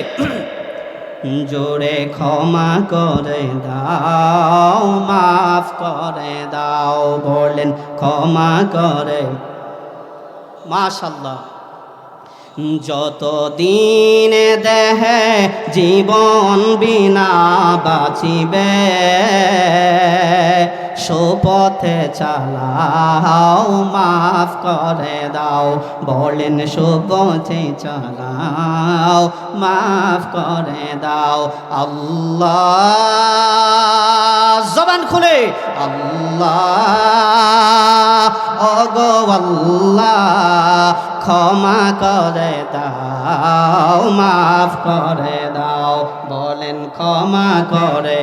জোরে ক্ষমা করে দাও, মাফ করে দাও। বলেন ক্ষমা করে। মাশাআল্লাহ। যতদিন দেহে জীবন বিনা বাঁচিবে, সুপথে চালাও, মাফ করে দাও। বলেন সুপথে চালাও, মাফ করে দাও। আল্লাহ জবান খুলে আল্লাহ, ওগো আল্লাহ ক্ষমা করে দাও, মাফ করে দাও, বলেন ক্ষমা করে,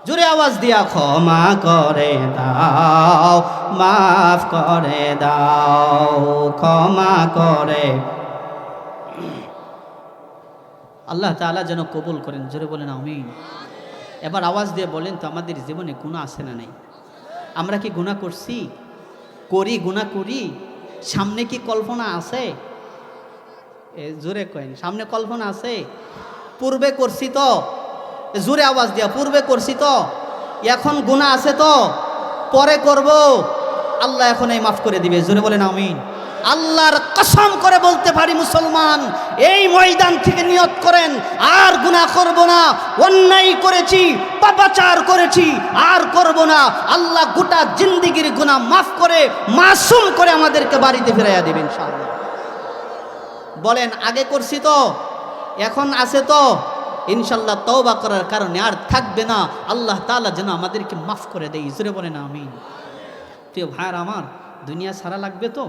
জোরে আওয়াজ দিয়া ক্ষমা করে দাও, মাফ করে দাও, ক্ষমা করে। আল্লাহ তাআলা যেন কবুল করেন, জোরে বলেন আমিন। এবার আওয়াজ দিয়ে বলেন তো, আমাদের জীবনে গুনাহ আছে না নাই? আমরা কি গুনাহ করছি? করি, গুনাহ করি। সামনে কি কল্পনা আছে? জোরে কয়েন, সামনে কল্পনা আছে? পূর্বে করছি তো? জোরে আওয়াজ দিয়া, পূর্বে করছি তো? এখন গুনাহ আছে তো? পরে করব। আল্লাহ এখন এই মাফ করে দিবে, জোরে বলেন আমিন। আল্লাহর কসম করে বলতে পারি মুসলমান, এই ময়দান থেকে নিয়ত করেন আর গুনাহ করব না। অন্যায় করেছি, পাপাচার করেছি, আর করব না। আল্লাহ গোটা জিন্দেগির গুনাহ মাফ করে মাসুম করে আমাদেরকে বাড়িতে ফিরাইয়া দেবেন ইনশাআল্লাহ। বলেন আগে করছি তো, এখন আছে তো? ইনশাআল্লাহ তওবা করার কারণে আর থাকবে না। আল্লাহ তাআলা যেন আমাদেরকে মাফ করে দেয়, জোরে বলেন আমিন। প্রিয় ভাইয়ার আমার, দুনিয়া ছাড়া লাগবে তো?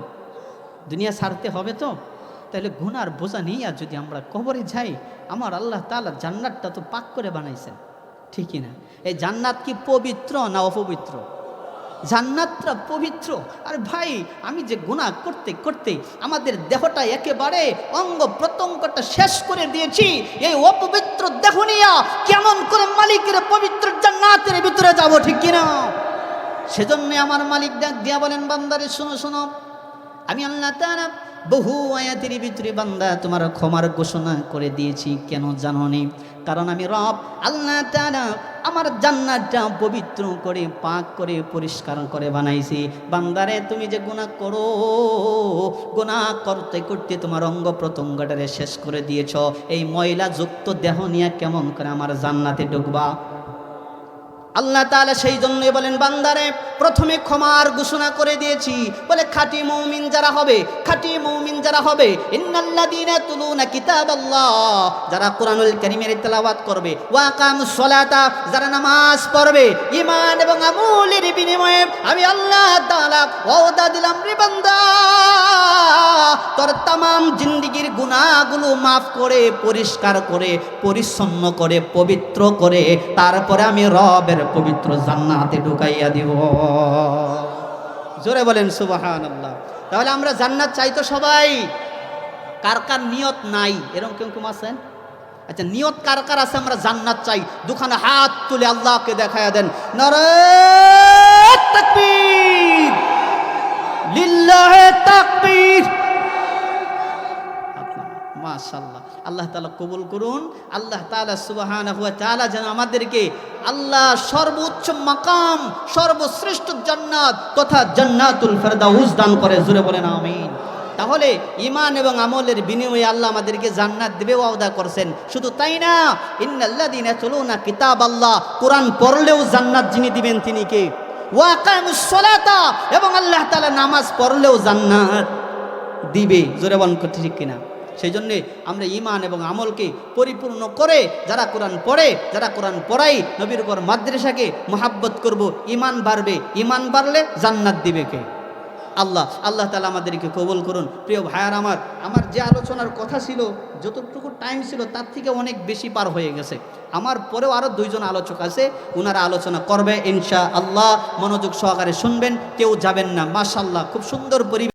দুনিয়া ছাড়তে হবে তো? তাহলে গুনার বোঝা নিয়ে আর যদি আমরা কবরে যাই, আমার আল্লাহ তাআলা জান্নাতটা তো পাক করে বানাইছেন, ঠিকই না? এই জান্নাত কি পবিত্র না অপবিত্র? জান্নাতটা পবিত্র। আর ভাই, আমি যে গুনাহ করতে করতে আমাদের দেহটা একেবারে অঙ্গ প্রত্যঙ্গটা শেষ করে দিয়েছি, এই অপবিত্র দেহ নিয়া কেমন করে মালিকের পবিত্র জান্নাতের ভিতরে যাব, ঠিক কিনা? সেজন্য আমার মালিক ডাক দিয়া বলেন, বান্দারে শোনো শোনো, আমি আল্লাহ তাআলা বহু আয়াতের ভিতরে বান্দা তোমার ক্ষমার ঘোষণা করে দিয়েছি। কেন জানোনি? কারণ আমি রব আল্লাহ তাআলা আমার জান্নাতটা পবিত্র করে, পাক করে, পরিষ্কার করে বানাইছি। বান্দারে তুমি যে গুনাহ করো, গুনাহ করতে করতে তোমার অঙ্গ প্রত্যঙ্গটারে শেষ করে দিয়েছ, এই ময়লা যুক্ত দেহ নিয়ে কেমন করে আমার জান্নাতে ঢুকবা? আল্লাহ তাআলা সেই জন্যই বলেন, বান্দারে প্রথমে ক্ষমার ঘোষণা করে দিয়েছি। বলে খাঁটি মুমিন যারা হবে, খাঁটি মুমিন যারা হবে, ইন্নাল্লাযীনা ইয়াতলুনা কিতাবাল্লাহ, যারা কোরআনুল কারীমের তেলাওয়াত করবে, ওয়া আকামুস সালাতা, যারা নামাজ পড়বে, ঈমান এবং আমলের বিনিময়ে আমি আল্লাহ তাআলা ওয়াদা দিলাম, রে বান্দা তোর तमाम জিন্দেগীর গুনাহগুলো মাফ করে, পরিষ্কার করে, পরিচ্ছন্ন করে, পবিত্র করে, তারপরে আমি রবের পবিত্র জান্নাতে ঢুকাইয়া দিব। জোরে বলেন সুবহানাল্লাহ। তাহলে আমরা জান্নাত চাই তো সবাই? কার কার নিয়ত নাই এরকম কেউ কেউ আছেন? আচ্ছা, নিয়ত কার কার আছে আমরা জান্নাত চাই? দুখানা হাত তুলে আল্লাহকে দেখায়া দেন, নারে তাকবীর, লিল্লাহে তাকবীর। মাশাআল্লাহ, আল্লাহ তাআলা কবুল করুন। আল্লাহ তাআলা সুবহানাহু ওয়া তাআলা যেন আমাদেরকে আল্লাহ সর্বোচ্চ মাকাম, সর্বশ্রেষ্ঠ জান্নাত তথা জান্নাতুল ফেরদাউস দান করে, জোরে বলেন আমিন। তাহলে ঈমান এবং আমলের বিনিময়ে আল্লাহ আমাদেরকে জান্নাত দেবে ওয়াদা করছেন। শুধু তাই না, ইন্নাল্লাযীনা ইয়াতলুনা কিতাবাল্লাহ, কোরআন পড়লেও জান্নাত যিনি দিবেন তিনি কে? ওয়া আকামুস সালাতা, এবং আল্লাহ তাআলা নামাজ পড়লেও জান্নাত দিবে, জোরে বলেন ঠিক কিনা? সেই জন্যে আমরা ঈমান এবং আমলকে পরিপূর্ণ করে যারা কোরআন পড়ে, যারা কোরআন পড়াই, নবীর উপর মাদ্রাসাকে মহাব্বত করব, ঈমান বাড়বে। ঈমান বাড়লে জান্নাত দিবে কে? আল্লাহ। আল্লাহ তাআলা আমাদেরকে কবুল করুন। প্রিয় ভাইয়ার আমার, আমার যে আলোচনার কথা ছিল, যতটুকু টাইম ছিল তার থেকে অনেক বেশি পার হয়ে গেছে। আমার পরেও আরও দুইজন আলোচক আছে, ওনারা আলোচনা করবে ইনশাআল্লাহ। মনোযোগ সহকারে শুনবেন, কেউ যাবেন না। মাশাআল্লাহ, খুব সুন্দর পরিবেশ।